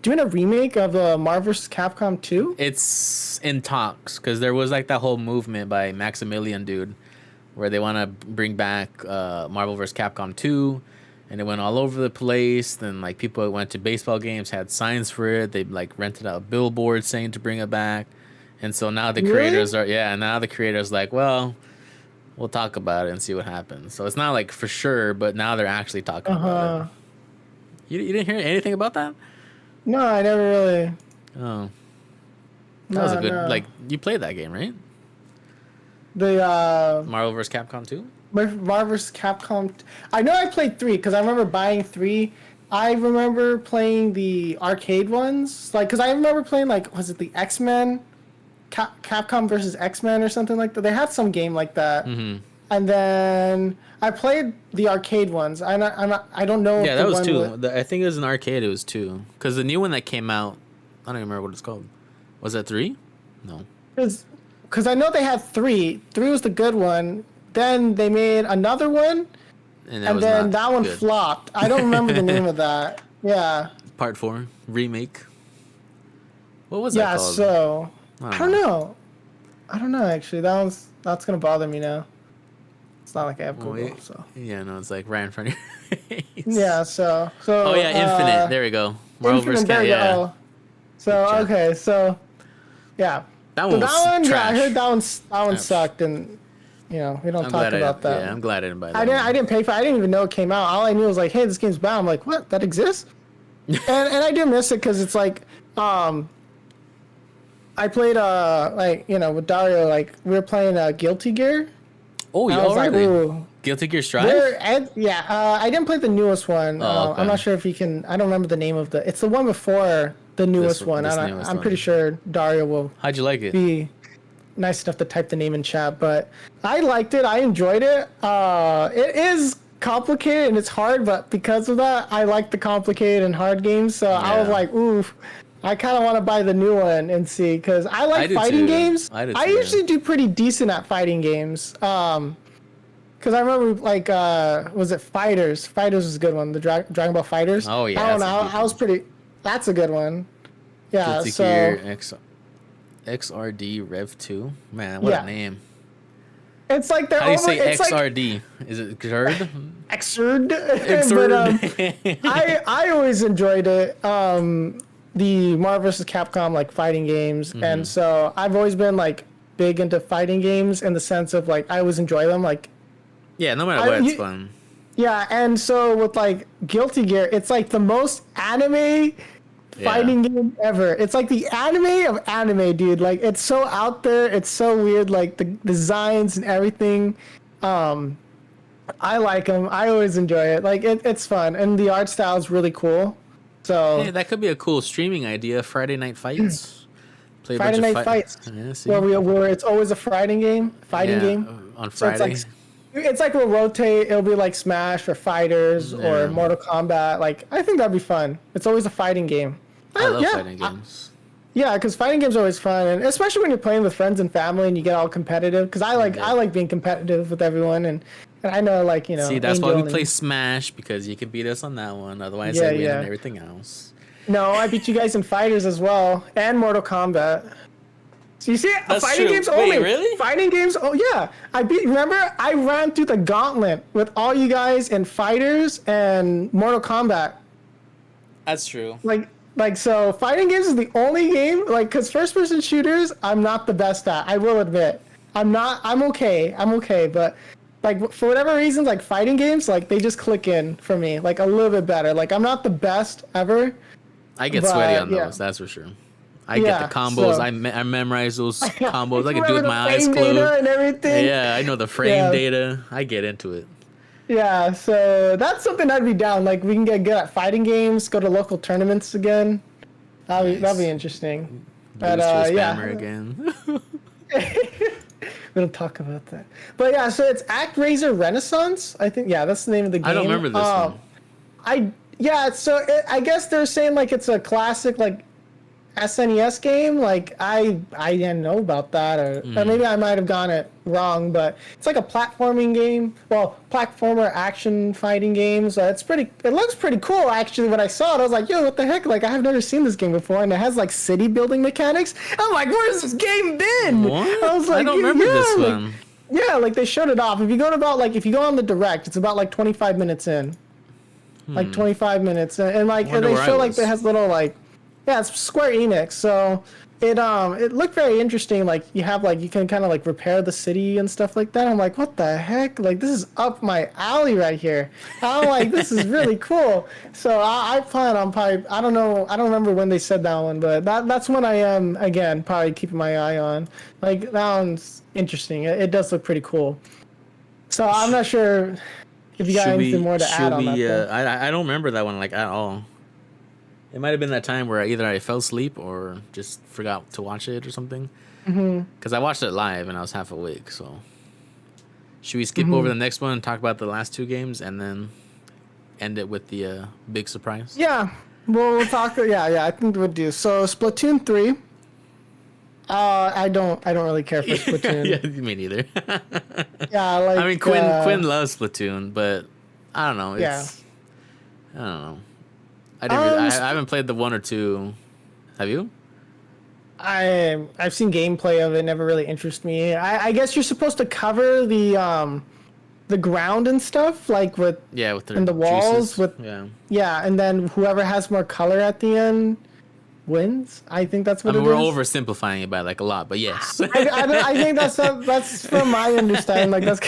doing a remake of Marvel vs. Capcom 2? It's in talks because there was like that whole movement by Maximilian dude where they want to bring back Marvel vs. Capcom 2, and it went all over the place. Then like people went to baseball games, had signs for it. They like rented out billboards saying to bring it back. And so now the creators now the creators like, well, we'll talk about it and see what happens. So it's not like for sure, but now they're actually talking about it. You didn't hear anything about that? No, I never really. Oh, that was a good no. like you played that game, right? The Marvel vs. Capcom 2? Marvel vs. Capcom. I know I played 3 because I remember buying 3. I remember playing the arcade ones, like because I remember playing like was it the X-Men Capcom versus X-Men or something like that. They had some game like that. Mm-hmm. And then I played the arcade ones. I don't know. Yeah, if that the was one two. with- I think it was an arcade. It was two. Because the new one that came out, I don't even remember what it's called. Was that three? No. Because I know they had three. Three was the good one. Then they made another one, and was then not that one good. flopped. I don't remember the name of that. Yeah. Part 4 remake. What was Yeah. that called? So I don't know. I don't know actually. That's gonna bother me now. It's not like I have Google. Wait. So Yeah, no, it's like right in front of your face. yeah. So. Oh yeah, Infinite. There we go. Marvel vs. Infinite. There you Yeah. go. So Good job. okay. So yeah. That So one was that one, yeah, I trash. heard that one Trash. sucked, and we don't I'm talk glad about that. Yeah, I'm glad I didn't buy that. I didn't pay for it. I didn't even know it came out. All I knew was like, hey, this game's bad. I'm like, what? That exists? and I do miss it because it's like, I played with Dario, like we were playing Guilty Gear. Oh, you I was like, already ooh. Guilty Gear Strive? I didn't play the newest one. Oh, okay. I'm not sure if you can. I don't remember the name of the. It's the one before the newest one. this newest I'm one. pretty sure Dario will How'd you like it? be nice enough to type the name in chat, but I liked it. I enjoyed it. It is complicated and it's hard, but because of that, I like the complicated and hard games. So I was Yeah. like, oof. I kind of want to buy the new one and see, because I like do fighting too. games. I do I too. usually do pretty decent at fighting games. Because I remember, like, was it Fighters? Fighters was a good one. The Dragon Ball Fighters. Oh, yeah, I don't that's a know. good I was pretty. That's a good one. Yeah. Guilty So. Gear XRD Rev 2. Man, what Yeah. a name. It's like they're How do you over. say It's like XRD? Is it Gerd? Xrd. Xrd. But I always enjoyed it. The Marvel vs. Capcom like fighting games, Mm-hmm. and so I've always been like big into fighting games in the sense of like I always enjoy them. Like Yeah, no matter what, it's fun. yeah, and so with like Guilty Gear, it's like the most anime fighting game ever. It's like the anime of anime, dude. Like it's so out there, it's so weird, like the designs and everything. I like them. I always enjoy it. Like it's fun, and the art style is really cool. So Hey, that could be a cool streaming idea. Friday night fights. Play a Friday bunch of night fights, Yeah, see? where it's always a fighting game, on So Friday. it's like we'll rotate. It'll be like Smash or Fighters or Yeah. Mortal Kombat. Like I think that'd be fun. It's always a fighting game. I love yeah, fighting games. Yeah, because fighting games are always fun, and especially when you're playing with friends and family and you get all competitive. Because I like being competitive with everyone, and I know See, that's why we Angel play and- Smash, because you can beat us on that one. Otherwise, Yeah, I win yeah. and everything else. No, I beat you guys in Fighters as well, and Mortal Kombat. So you see, That's fighting true. games Wait, only. really? Fighting games. Oh yeah, I beat. Remember, I ran through the gauntlet with all you guys in Fighters and Mortal Kombat. That's true. Like so, fighting games is the only game. Like, cause first-person shooters, I'm not the best at. I will admit, I'm not. I'm okay. But like for whatever reasons, like fighting games, like they just click in for me, like a little bit better. Like I'm not the best ever. I get But, sweaty on yeah. those, that's for sure. I get the combos. so- I memorize those combos. I can Remember do it with the my eyes frame data closed. and everything. Yeah, I know the frame Yeah. data. I get into it. Yeah, so that's something I'd be down. Like we can get good at fighting games, go to local tournaments again. That'd Nice. be interesting. But But yeah. yeah, again. we don't talk about that. But yeah, so it's ActRaiser Renaissance. I think that's the name of the game. I don't remember this one. I guess they're saying like it's a classic like SNES game. Like I didn't know about that, or maybe I might have gotten it wrong. But it's like a platforming game. Well, platformer action fighting game. So it looks pretty cool actually. When I saw it, I was like, yo, what the heck? Like I have never seen this game before, and it has like city building mechanics. I'm like, where's this game been? What? I was like, I don't remember this like, one. yeah, like they showed it off. If you go on the direct, it's about like 25 minutes in. Like 25 minutes, and like Wonder they where I show like was. it has little like, yeah, it's Square Enix, so it looked very interesting. Like you can kind of like repair the city and stuff like that. I'm like, what the heck? Like this is up my alley right here. I'm like, this is really cool. So I plan on probably, I don't remember when they said that one, but that's when I am again probably keeping my eye on. Like that one's interesting. It does look pretty cool. So I'm not sure if you got anything more to add on that. though. I don't remember that one like at all. It might have been that time where either I fell asleep or just forgot to watch it or something. Because I watched it live and I was half awake. So, should we skip over the next one and talk about the last two games and then end it with the big surprise? Yeah. Well, we'll talk. Yeah. I think we'll do. So Splatoon 3. I don't really care for Splatoon. Yeah, me neither. Yeah, like I mean, Quinn loves Splatoon, but I don't know. Yeah. I don't know. I didn't. Really, I haven't played the 1 or 2. Have you? I've seen gameplay of it. Never really interested me. I guess you're supposed to cover the ground and stuff, like with the walls juices. with and then whoever has more color at the end wins. I think that's what I mean, it we're is. oversimplifying it by like a lot, but yes. I think that's from my understanding. Like that's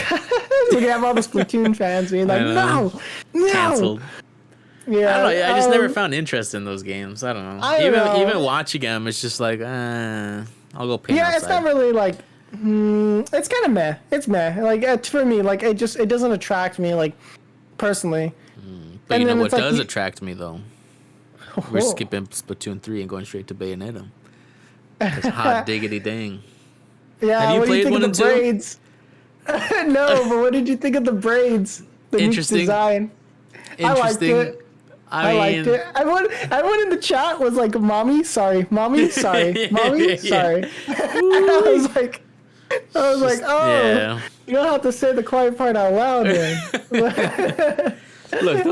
so you have all the Splatoon fans being like, no, Cancelled. Yeah, I don't know. I just never found interest in those games. I don't know. Even watching them, it's just like, I'll go paint outside. It's not really like. It's kind of meh. It's meh. Like for me, like it doesn't attract me, like personally. But and you know then what it's like does attract me though? We're skipping Splatoon 3 and going straight to Bayonetta. It's hot diggity dang. Yeah, have you what played do you think 1 of and the 2? braids? No, but what did you think of the braids? The Interesting. new design. Interesting. I liked it. I liked it. Everyone in the chat was like, "Mommy, sorry. Mommy, sorry. Mommy, sorry." I was like, "Oh, Yeah. you don't have to say the quiet part out loud, then." Look,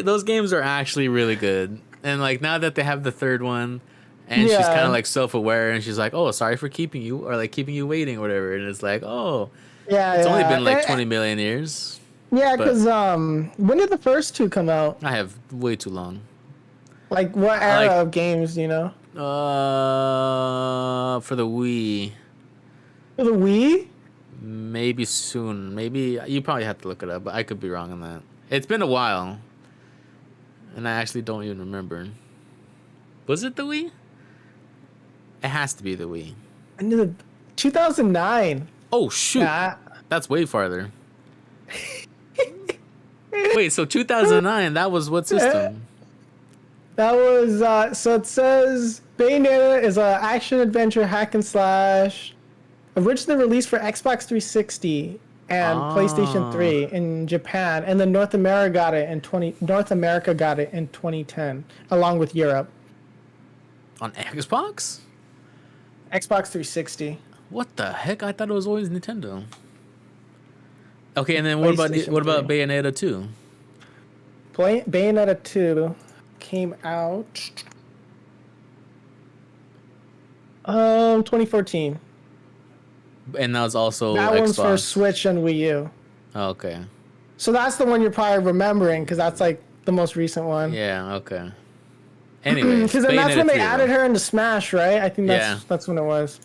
those games are actually really good. And like now that they have the third one, and she's kind of like self-aware, and she's like, "Oh, sorry for keeping you," or like keeping you waiting, or whatever. And it's like, "Oh, it's only been like 20 million years." Yeah, because when did the first two come out? I have way too long. Like what era of games, you know? For the Wii. For the Wii? Maybe soon. Maybe you probably have to look it up, but I could be wrong on that. It's been a while, and I actually don't even remember. Was it the Wii? It has to be the Wii. I knew the 2009. Oh shoot! Yeah. That's way farther. Wait, so 2009? That was what system? That was so it says Bayonetta is a action adventure hack and slash, originally released for Xbox 360 and PlayStation 3 in Japan, and then North America got it in 2010, along with Europe. On Xbox? Xbox 360. What the heck? I thought it was always Nintendo. Okay, and then what about 3. Bayonetta 2? Bayonetta 2 came out 2014. And that was also that Xbox. one's for Switch and Wii U. Oh, okay. So that's the one you're probably remembering because that's like the most recent one. Yeah, okay. Anyway, because that's when they added her into Smash, right? I think that's when it was.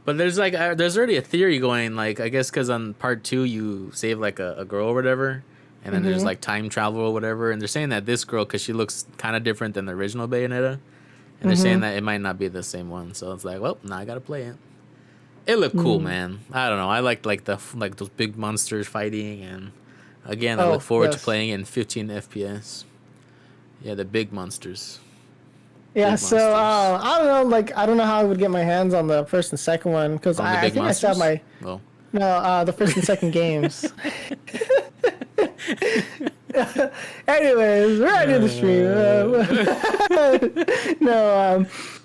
But there's like there's already a theory going, like, I guess because on part 2 you save like a girl or whatever, and then there's like time travel or whatever, and they're saying that this girl, because she looks kind of different than the original Bayonetta, and they're saying that it might not be the same one. So it's like, well, now I gotta play it. It looked cool, man. I don't know. I liked like those big monsters fighting, and again, I look forward to playing in 15 FPS. Yeah, the big monsters. Yeah, so I don't know. Like, I don't know how I would get my hands on the first and second one because I think I still have my the first and second games. Anyways, we're out of the stream.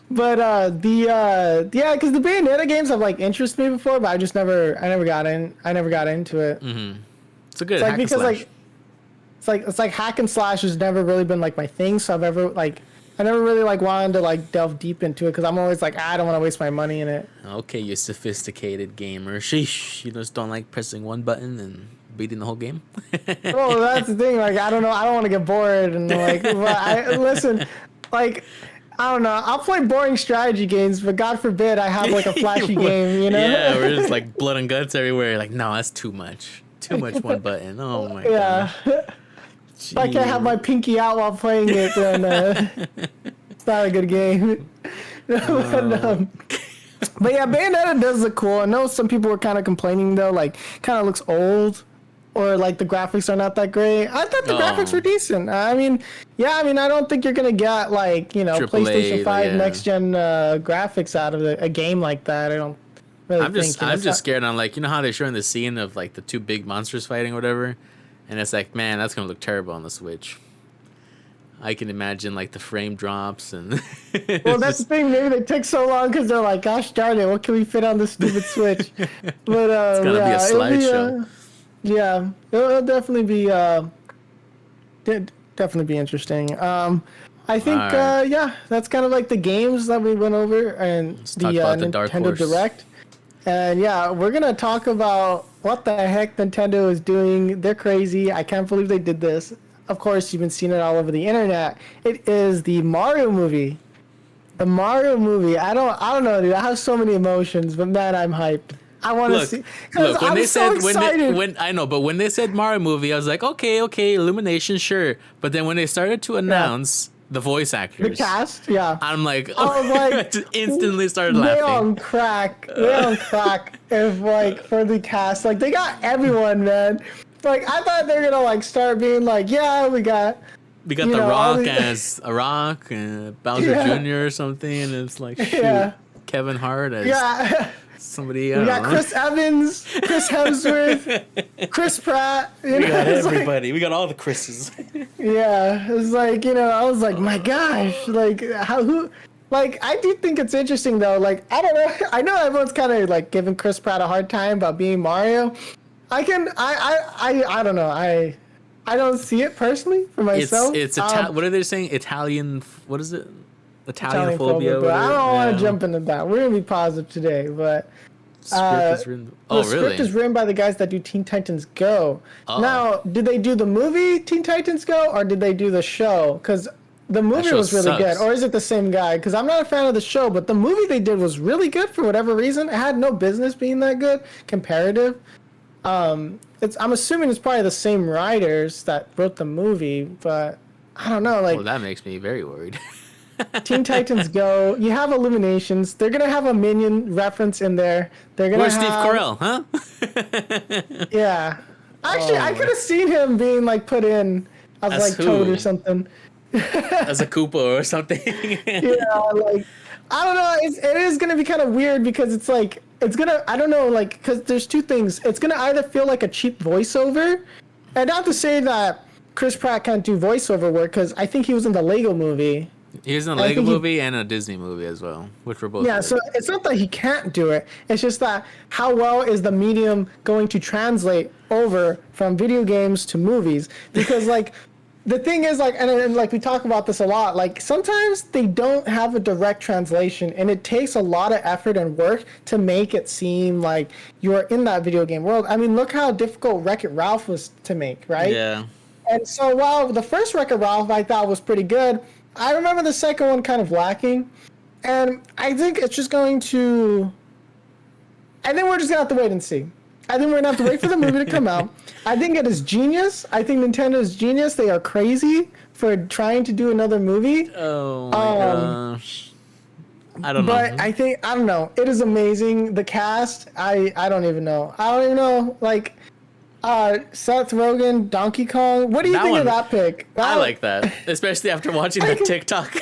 Because the Bayonetta games have like interested me before, but I never got into it. Mm-hmm. It's a good It's like hack and because slash. it's like hack and slash has never really been like my thing, so I never really like wanted to like delve deep into it because I'm always like, I don't want to waste my money in it. Okay, you sophisticated gamer. Sheesh, you just don't like pressing one button and beating the whole game. Well, that's the thing. Like, I don't know. I don't want to get bored and like. But listen, like, I don't know. I'll play boring strategy games, but God forbid I have like a flashy game. You know? Yeah, where it's like blood and guts everywhere. You're like, no, that's too much. Too much one button. Oh my god. If I can't have my pinky out while playing it, then it's not a good game. But yeah, Bayonetta does look cool. I know some people were kind of complaining though, like kind of looks old or like the graphics are not that great. I thought the graphics Oh. were decent. I mean, yeah, I mean, I don't think you're gonna get like Triple PlayStation A, 5 yeah. next gen graphics out of a game like that. I don't really I'm think. just I'm just scared. I'm like, you know how they're showing the scene of like the two big monsters fighting or whatever, and it's like, man, that's gonna look terrible on the Switch. I can imagine like the frame drops and. Well, that's the thing. Maybe they took so long because they're like, "Gosh darn it, what can we fit on this stupid Switch?" But It's gonna be a slideshow. yeah, it'll definitely be definitely be interesting. I think Alright. yeah, that's kind of like the games that we went over and Let's the talk about the Dark Nintendo Horse. Direct. And yeah, we're gonna talk about what the heck Nintendo is doing. They're crazy. I can't believe they did this. Of course, you've been seeing it all over the internet. It is the Mario movie. The Mario movie. I don't know, dude. I have so many emotions, but man, I'm hyped. I want to Look, see. Because look. When I'm they so said excited. when I know, but when they said Mario movie, I was like, okay, Illumination, sure. But then when they started to announce the voice The actors, cast, yeah. I'm like, I was like, I just instantly started They laughing. on crack. They on crack. If like for the cast, like they got everyone, man. Like I thought they were gonna like start being like, yeah, we got. We got you The know, all Rock the- as a Rock, Bowser Yeah. Jr. or something, and it's like, shoot, Yeah. Kevin Hart as Yeah, somebody. I we don't got know. Chris Evans, Chris Hemsworth, Chris Pratt. You know, We got it's like- everybody. We got all the Chris's. yeah, it's like I was like, my gosh, like who. Like I do think it's interesting though. Like I don't know. I know everyone's kind of like giving Chris Pratt a hard time about being Mario. I don't know. I don't see it personally for myself. What are they saying? Italian. What is it? Italian Italian phobia. phobia, but I don't want to Yeah. jump into that. We're gonna be positive today, but Script is written. the Oh, script really? is written by the guys that do Teen Titans Go. Oh. Now, did they do the movie Teen Titans Go, or did they do the show? Because the movie show was really sucks. good, or is it the same guy? Because I'm not a fan of the show, but the movie they did was really good for whatever reason. It had no business being that good, comparative. I'm assuming it's probably the same writers that wrote the movie, but I don't know. Like Well, that makes me very worried. Teen Titans Go, you have Illuminations. They're gonna have a Minion reference in there. They're gonna Where's Steve have, Carell? Huh? Yeah, actually, I Oh. could have seen him being like put in as As like Toad who? or something. As a Koopa or something. Yeah, like I don't know. It is gonna be kind of weird because it's like it's gonna. I don't know, like because there's two things. It's gonna either feel like a cheap voiceover, and not to say that Chris Pratt can't do voiceover work because I think he was in the Lego movie. He was in a I Lego think he- movie and a Disney movie as well, which were both. Yeah, good. so it's not that he can't do it. It's just that how well is the medium going to translate over from video games to movies? Because like the thing is like and like we talk about this a lot, like sometimes they don't have a direct translation and it takes a lot of effort and work to make it seem like you're in that video game world. I mean, look how difficult Wreck-It Ralph was to make, right? Yeah. And so while the first Wreck-It Ralph I thought was pretty good, I remember the second one kind of lacking. And I think it's just going to... I think we're just going to have to wait and see. I think we're going to have to wait for the movie to come out. I think it is genius. I think Nintendo is genius. They are crazy for trying to do another movie. Oh my gosh. I don't know. But I don't know. It is amazing. The cast, I don't even know. I don't even know. Like, Seth Rogen, Donkey Kong. What do you That think one- of that pick? I like that, especially after watching I the can- TikTok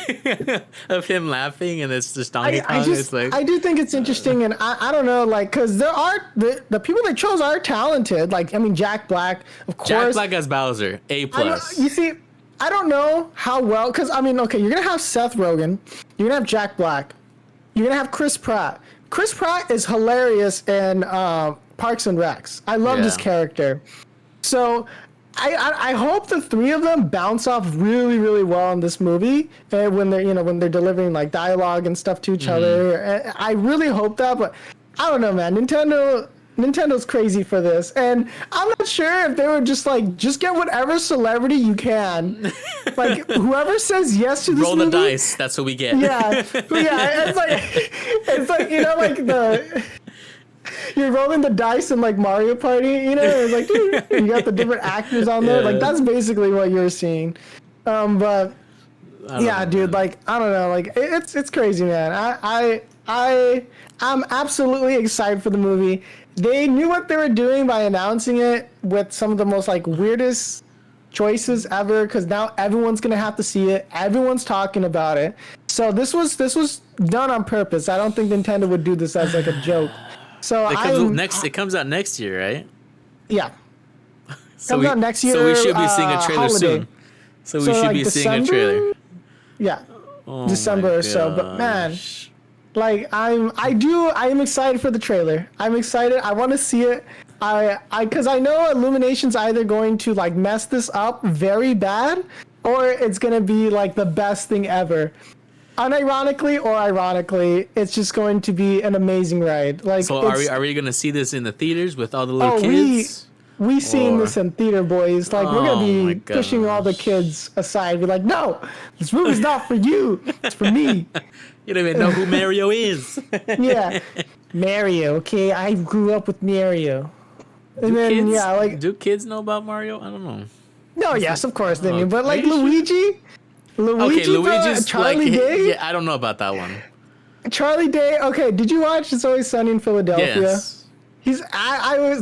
of him laughing, and it's just Donkey Kong. It's like, I do think it's interesting, and I don't know, like, because there are the people they chose are talented. Like, I mean, Jack Black, of course. Jack Black as Bowser, A I don't- plus. You see, I don't know how well, because I mean, okay, you're gonna have Seth Rogen, you're gonna have Jack Black, you're gonna have Chris Pratt. Chris Pratt is hilarious in Parks and Recs. I love his Yeah. character. So I hope the three of them bounce off really, really well in this movie when they're delivering like dialogue and stuff to each other. I really hope that, but I don't know, man. Nintendo's crazy for this, and I'm not sure if they were just get whatever celebrity you can, like whoever says yes to this Roll the movie. dice. That's what we get. Yeah, yeah. It's like like you're rolling the dice in like Mario Party. It's like you got the different actors on there. Yeah. Like that's basically what you're seeing. But I don't yeah, know, dude. man. Like I don't know. Like it's crazy, man. I'm absolutely excited for the movie. they knew what they were doing by announcing it with some of the most like weirdest choices ever, because now everyone's gonna have to see it. Everyone's talking about it. So this was done on purpose. I don't think Nintendo would do this as like a joke. So it comes out next year, right? Yeah. So Comes out next year. So we should be seeing a trailer holiday. soon. So we should like be seeing a trailer. Yeah. Oh December or so. But man, like I am excited for the trailer. I'm excited. I want to see it. Because I know Illumination's either going to like mess this up very bad, or it's gonna be like the best thing ever. Unironically or ironically, it's just going to be an amazing ride. Like, so are we gonna see this in the theaters with all the little kids? We seen this in theater, boys. Like, we're gonna Oh my be pushing all the kids aside. Be like, no, this movie's not for you. It's for me. You don't even know who Mario is. Yeah, Mario. Okay, I grew up with Mario. And then Kids, yeah, like do kids know about Mario? I don't know. no, yes, of course they do. But Are like you sure? Luigi, Okay, bro, Luigi's Charlie like, Day. yeah, I don't know about that one. Charlie Day. Okay, did you watch It's Always Sunny in Philadelphia? Yes,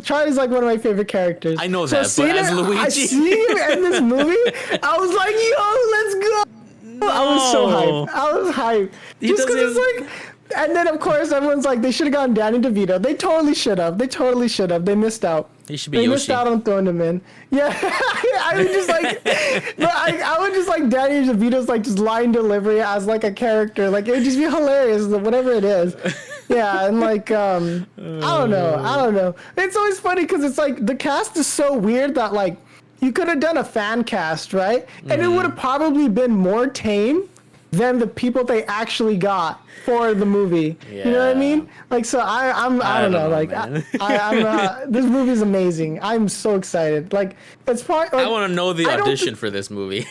Charlie's like one of my favorite characters. I know that, but seeing as Luigi, I see him in this movie. I was like, yo, let's go. I was so hyped. I was hyped. Just because it's like, and then of course everyone's like, they should have gotten Danny DeVito. They totally should have. They missed out. he should be They Yoshi. missed out on throwing him in. Yeah, I would just like, but I would just like Danny DeVito's like just line delivery as like a character. Like it would just be hilarious, whatever it is. Yeah, and like I don't know. It's always funny because it's like the cast is so weird that like you could have done a fan cast, right? And it would have probably been more tame than the people they actually got for the movie. You know what I mean? Like, so I don't know. Like, I'm this movie's amazing. I'm so excited. Like, it's probably. Like, I want to know the audition for this movie.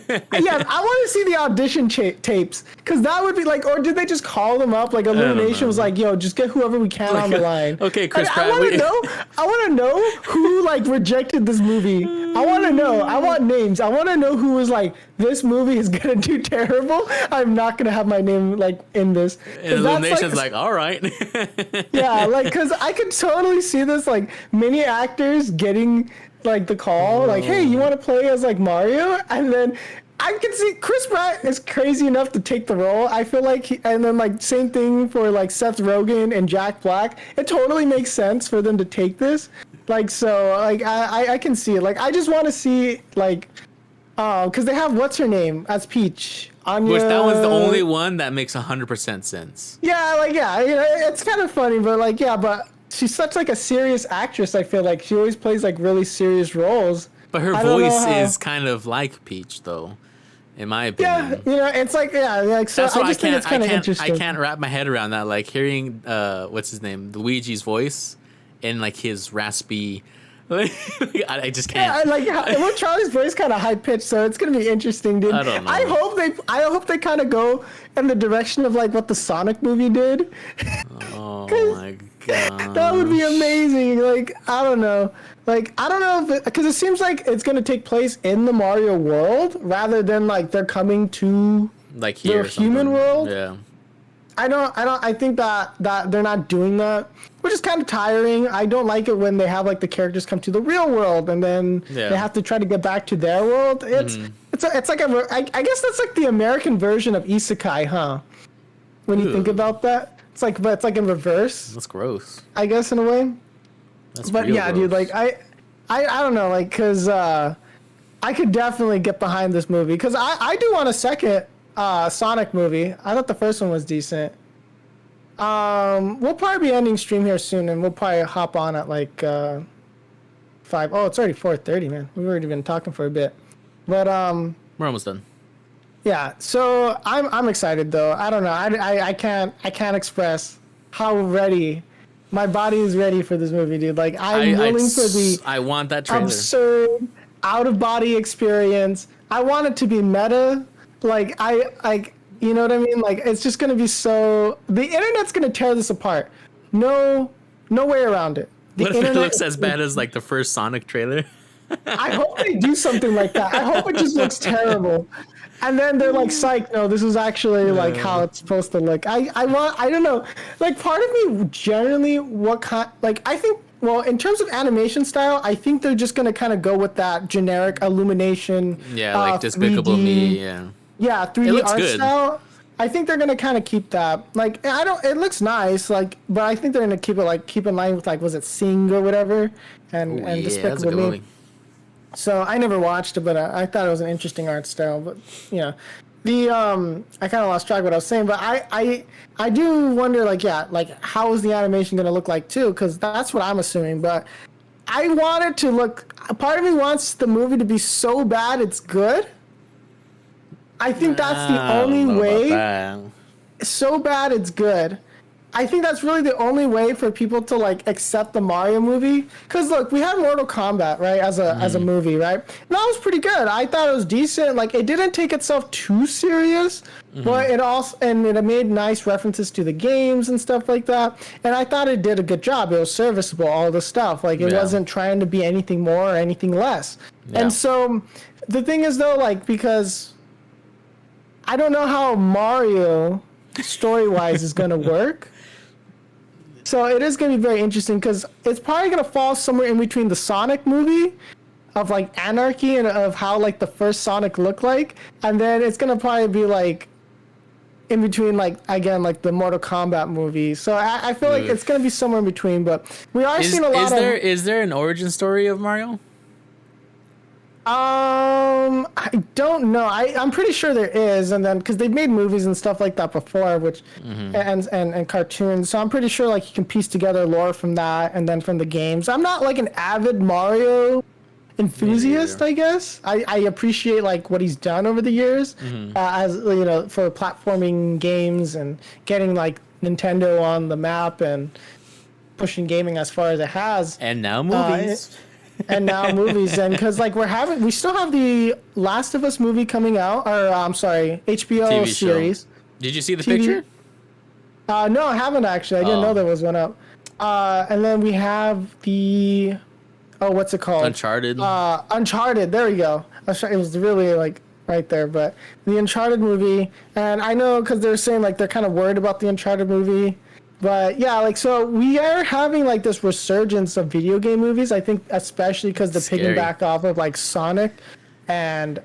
Yeah, I want to see the audition tapes, because that would be like, or did they just call them up? Like, Illumination was like, yo, just get whoever we can on the line. Okay, Chris Pratt. I want to know who like rejected this movie. I want to know. I want names. I want to know who was like, this movie is gonna do terrible. I'm not gonna have my name like in this. And Illumination's like, all right. Yeah, like, because I could totally see this, like, many actors getting, like, the call, like, hey, you want to play as, like, Mario? And then I could see Chris Pratt is crazy enough to take the role. I feel like, and then, like, same thing for, like, Seth Rogen and Jack Black. It totally makes sense for them to take this. Like, so, like, I can see it. Like, I just want to see, like, because they have, what's her name, as Peach. Anya. Which that one's the only one that makes 100% sense. Yeah, like, yeah, you know, it's kind of funny, but like, yeah, but she's such like a serious actress. I feel like she always plays like really serious roles. But her voice is kind of like Peach, though, in my opinion. Yeah, you know, it's like, yeah, like, so That's why I just think it's kind of interesting. I can't wrap my head around that. Like hearing what's his name, Luigi's voice, and like his raspy. I just can't. Yeah, like well, Charlie's voice kind of high pitched, so it's gonna be interesting, dude. I don't know. I hope they kind of go in the direction of like what the Sonic movie did. Oh my god, that would be amazing. Like I don't know if because it seems like it's gonna take place in the Mario world rather than like they're coming to like here the human world. Yeah. I think that they're not doing that, which is kind of tiring. I don't like it when they have like the characters come to the real world and then they have to try to get back to their world. It's like I guess that's like the American version of isekai, huh? When you think about that, but it's like in reverse. That's gross. I guess in a way. That's But yeah, gross. dude, like I don't know, like, cause I could definitely get behind this movie, cause I do want a second Sonic movie. I thought the first one was decent. We'll probably be ending stream here soon, and we'll probably hop on at like 5. Oh, it's already 4:30, man. We've already been talking for a bit. But We're almost done. yeah. So I'm excited though. I don't know. I can't express how ready my body is ready for this movie, dude. Like I'm willing for the I want that trailer. absurd out of body experience. I want it to be meta. Like you know what I mean? Like it's just gonna be so. The internet's gonna tear this apart. No way around it. What if it looks as bad as like the first Sonic trailer? I hope they do something like that. I hope it just looks terrible. And then they're like, "Psych! No, this is actually like how it's supposed to look." I don't know. Like, part of me generally, what kind? Like, I think. Well, in terms of animation style, I think they're just gonna kind of go with that generic Illumination. Yeah, like Despicable 3D, Me. Yeah. Yeah, It 3D looks art good. style. I think they're gonna kind of keep that. Like, I don't. It looks nice. Like, but I think they're gonna keep it like keep in line with like was it Sing or whatever, Oh and yeah, that's a Despicable good Me. movie. So I never watched it, but I thought it was an interesting art style. But yeah, the I kind of lost track of what I was saying, but I do wonder like like how is the animation gonna look like too? Because that's what I'm assuming. But I want it to look. Part of me wants the movie to be so bad it's good. I think that's the I only don't know way. about that. So bad it's good. I think that's really the only way for people to like accept the Mario movie. Cause look, we had Mortal Kombat, right, as a movie, right? And that was pretty good. I thought it was decent. Like it didn't take itself too serious, but it also and it made nice references to the games and stuff like that. And I thought it did a good job. It was serviceable, all the stuff. Like it Yeah. wasn't trying to be anything more or anything less. Yeah. And so the thing is though, like because I don't know how Mario story-wise is going to work. So it is going to be very interesting because it's probably going to fall somewhere in between the Sonic movie of like anarchy and of how like the first Sonic looked like, and then it's going to probably be like in between like again like the Mortal Kombat movie. So I feel like Ugh. it's going to be somewhere in between, but we are seeing a lot Is there an origin story of Mario? I don't know. I'm pretty sure there is, and then because they've made movies and stuff like that before, which and cartoons. So I'm pretty sure like you can piece together lore from that, and then from the games. I'm not like an avid Mario enthusiast, I guess. I appreciate like what he's done over the years, as you know, for platforming games and getting like Nintendo on the map and pushing gaming as far as it has. And now movies. And now movies, and because like we still have the Last of Us movie coming out, or I'm sorry, HBO TV show. series. Did you see the TV? picture? No, I haven't actually. I didn't know there was one up. And then we have the what's it called? Uncharted. Uncharted. There we go. It was really like right there, but the Uncharted movie, and I know because they're saying like they're kind of worried about the Uncharted movie. But yeah, like so we are having like this resurgence of video game movies. I think especially because they're Scary. piggyback off of like Sonic and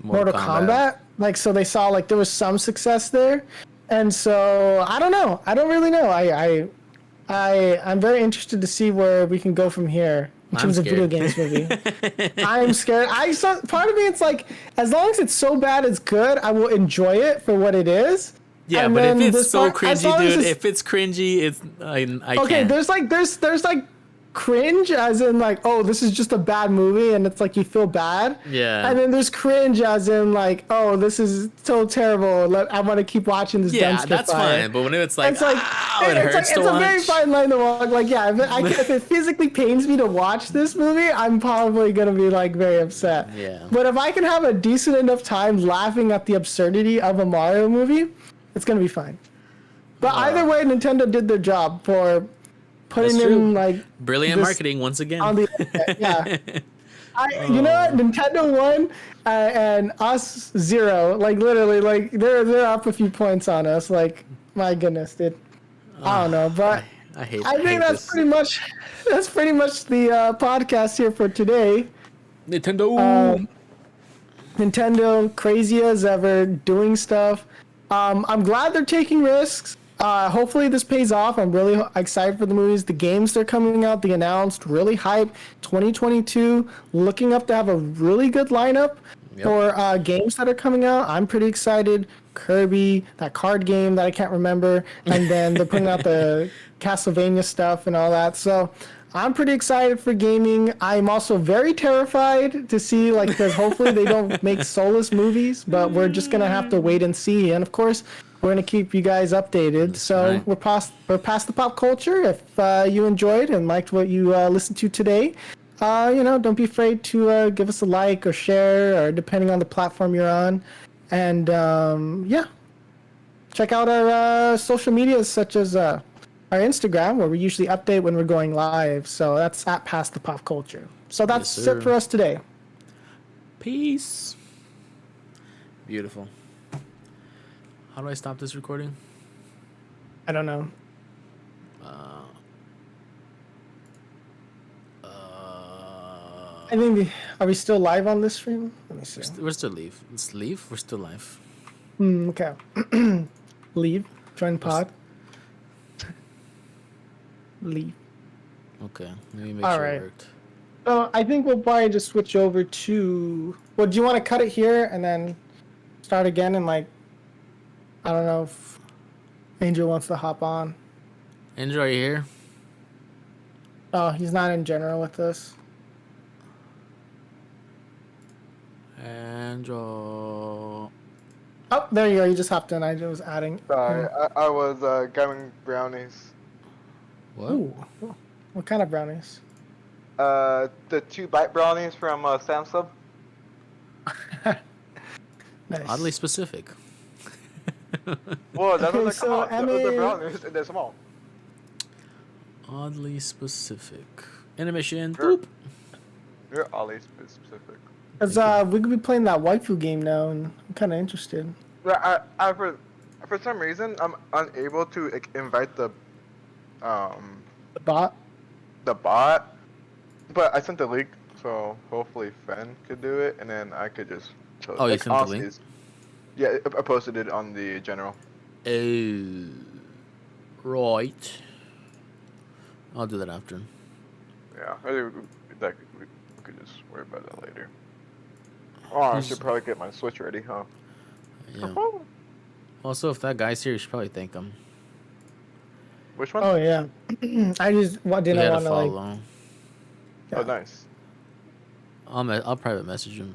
Mortal Kombat. Like so they saw like there was some success there. And so I don't know. I don't really know. I'm very interested to see where we can go from here in terms of video games movie. I'm scared. Part of me it's like as long as it's so bad it's good, I will enjoy it for what it is. Yeah, And but if then it's this so part- as cringy, long as dude, it's- if it's cringy, it's I Okay, can't. there's like cringe as in like, oh, this is just a bad movie and it's like you feel bad. Yeah. And then there's cringe as in like, oh, this is so terrible. I want to keep watching this Yeah, dumpster that's fire. fine. But when it's like, It's like, ow, it hurts it's to a very watch. fine line to walk. Like, yeah, if it physically pains me to watch this movie, I'm probably gonna be like very upset. Yeah. But if I can have a decent enough time laughing at the absurdity of a Mario movie, it's gonna be fine. But either way, Nintendo did their job for putting That's in true. like Brilliant this marketing once again. on the yeah. You know what? Nintendo won and us 0. Like literally, like they're up a few points on us. Like my goodness, dude. I don't know, but I hate. I think that's pretty much the podcast here for today. Nintendo. Nintendo crazy as ever doing stuff. I'm glad they're taking risks. Hopefully this pays off. I'm really excited for the movies, the games they're coming out, the announced, really hype. 2022, looking up to have a really good lineup for games that are coming out. I'm pretty excited. Kirby, that card game that I can't remember, and then they're putting out the Castlevania stuff and all that. So I'm pretty excited for gaming. I'm also very terrified to see, like, because hopefully they don't make soulless movies, but we're just gonna have to wait and see. And of course, we're gonna keep you guys updated. So right. we're past the pop culture. If you enjoyed and liked what you listened to today, don't be afraid to give us a like or share, or depending on the platform you're on. And check out our social medias such as our Instagram, where we usually update when we're going live. So that's at Past the Pop Culture. So that's Yes, sir. it for us today. Peace. Beautiful. How do I stop this recording? I don't know. I think are we still live on this stream? Let me see. We're still live. Let's leave. We're still live. Okay. Leave. Join pod. Leave. Okay. Let me make All sure right. it worked. So I think we'll probably just switch over to. Well, do you want to cut it here and then start again? And like, I don't know if Angel wants to hop on. Andrew, are you here? Oh, he's not in general with us. Andrew. Oh, there you go. You just hopped in. I was adding. Sorry, I was getting brownies. What? Ooh. What kind of brownies? The 2-bite brownies from Samsung. Nice. Oddly specific. Well, that's Okay, what they so come out. They're Emma- brownies and they're small. Oddly specific. Intermission. Sure. Boop. You're always specific. Cause we could be playing that waifu game now, and I'm kind of interested. Yeah, for some reason I'm unable to invite the The bot. bot, but I sent the link, so hopefully Fen could do it, and then I could just. Oh, you sent the link? Yeah, I posted it on the general. Oh. Right. I'll do that after. Yeah, I think we could just worry about that later. Oh, I should probably get my Switch ready, huh? Yeah. Also, if that guy's here, you should probably thank him. Which one? Oh yeah. I just We didn't had to want to follow. like. Oh, yeah. nice. I'll private message him.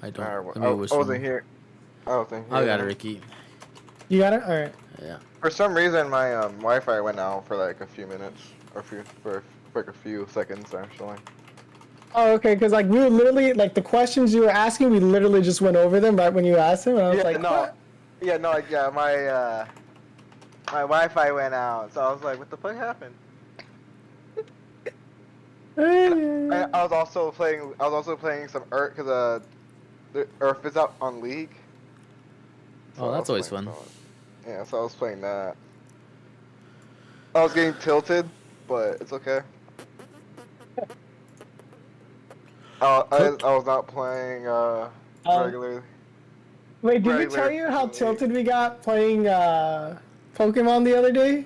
I don't. Alright, Let me I whistle. wasn't here. I wasn't here. I got it, Ricky. You got it. All right. Yeah. For some reason, my Wi-Fi went out for like a few minutes, or for like a few seconds actually. Oh, okay. Because like we were literally like the questions you were asking, we literally just went over them right when you asked them, and I was like, what? My Wi-Fi went out, so I was like, what the fuck happened? I was also playing some Earth because the Earth is out on League. Oh, that's I always was playing fun. that. Yeah, so I was playing that. I was getting tilted, but it's okay. I was not playing regularly. Wait, did we regular tell you how League. tilted we got playing Pokemon the other day?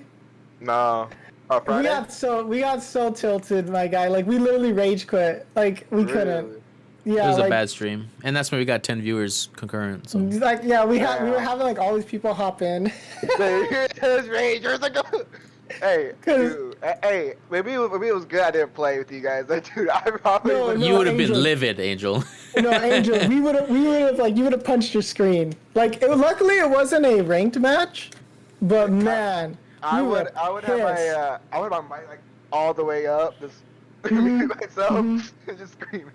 No. We Friday? got so tilted, my guy. Like we literally rage quit. Like we couldn't. Really? Yeah, It was like, a bad stream, and that's when we got 10 viewers concurrent. So like yeah, we Yeah. were having like all these people hop in. There's Rangers. Hey, 'Cause- dude. Hey, maybe it was good I didn't play with you guys. Dude, I probably No, would. no. you would have Angel. been livid, Angel. No, Angel, we would have like you would have punched your screen. Like luckily it wasn't a ranked match, but man, I we were would have my pissed. I would have my mic like all the way up, just Mhm, myself, mhm. and just screaming.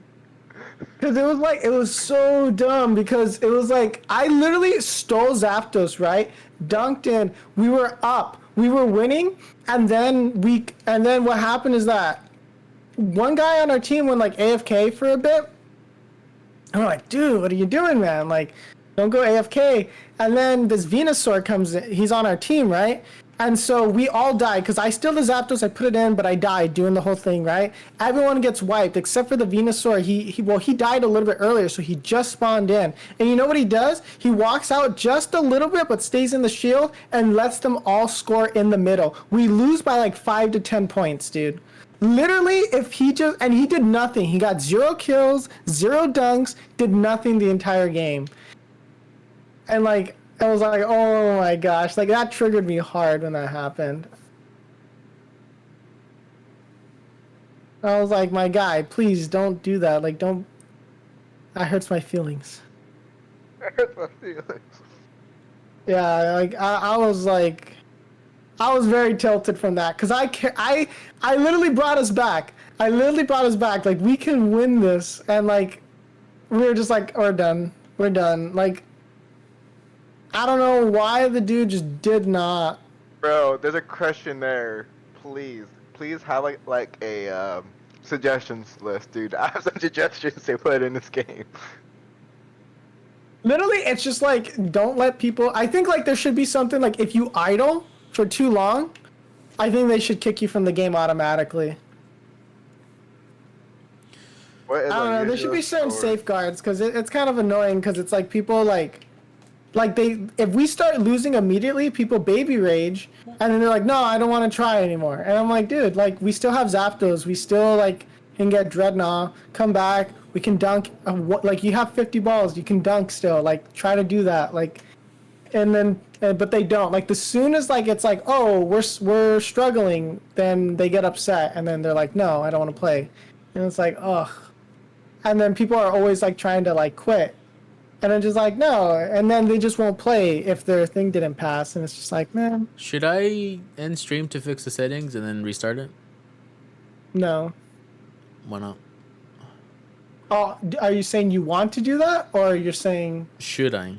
Because it was so dumb because it was like I literally stole Zapdos, right? Dunked in. We were up. We were winning, and then what happened is that one guy on our team went like AFK for a bit. And we're like, dude, what are you doing, man? Like, don't go AFK. And then this Venusaur comes in. He's on our team, right? And so we all died because I still the Zapdos, I put it in, but I died doing the whole thing, right? Everyone gets wiped except for the Venusaur. He died a little bit earlier, so he just spawned in. And you know what he does? He walks out just a little bit, but stays in the shield and lets them all score in the middle. We lose by like 5 to 10 points, dude. Literally, if he just and he did nothing. He got 0 kills, 0 dunks, did nothing the entire game. And like I was like, oh my gosh, like that triggered me hard when that happened. I was like, my guy, please don't do that. Like, don't. That hurts my feelings. Hurts my feelings. Yeah, like I was like, I was very tilted from that because I literally brought us back. I literally brought us back. Like we can win this, and like we were just like, we're done. We're done. Like I don't know why the dude just did not. Bro, there's a question there. Please have like a suggestions list, dude. I have some suggestions they put in this game. Literally, it's just like, don't let people. I think like there should be something like if you idle for too long, I think they should kick you from the game automatically. What is I don't know. There should be certain safeguards because it's kind of annoying because it's like people like they if we start losing immediately, people baby rage and then they're like, no, I don't want to try anymore. And I'm like, dude, like we still have Zapdos, we still like can get Dreadnought, come back, we can dunk. Like you have 50 balls, you can dunk still. Like try to do that, like, and then but they don't. Like as soon as like it's like, oh, we're struggling, then they get upset and then they're like, no, I don't want to play, and it's like, ugh. And then people are always like trying to like quit. And I'm just like, no. And then they just won't play if their thing didn't pass. And it's just like, man, Should I end stream to fix the settings and then restart it? no. Why not? Oh, are you saying you want to do that? Or you're saying... Should I?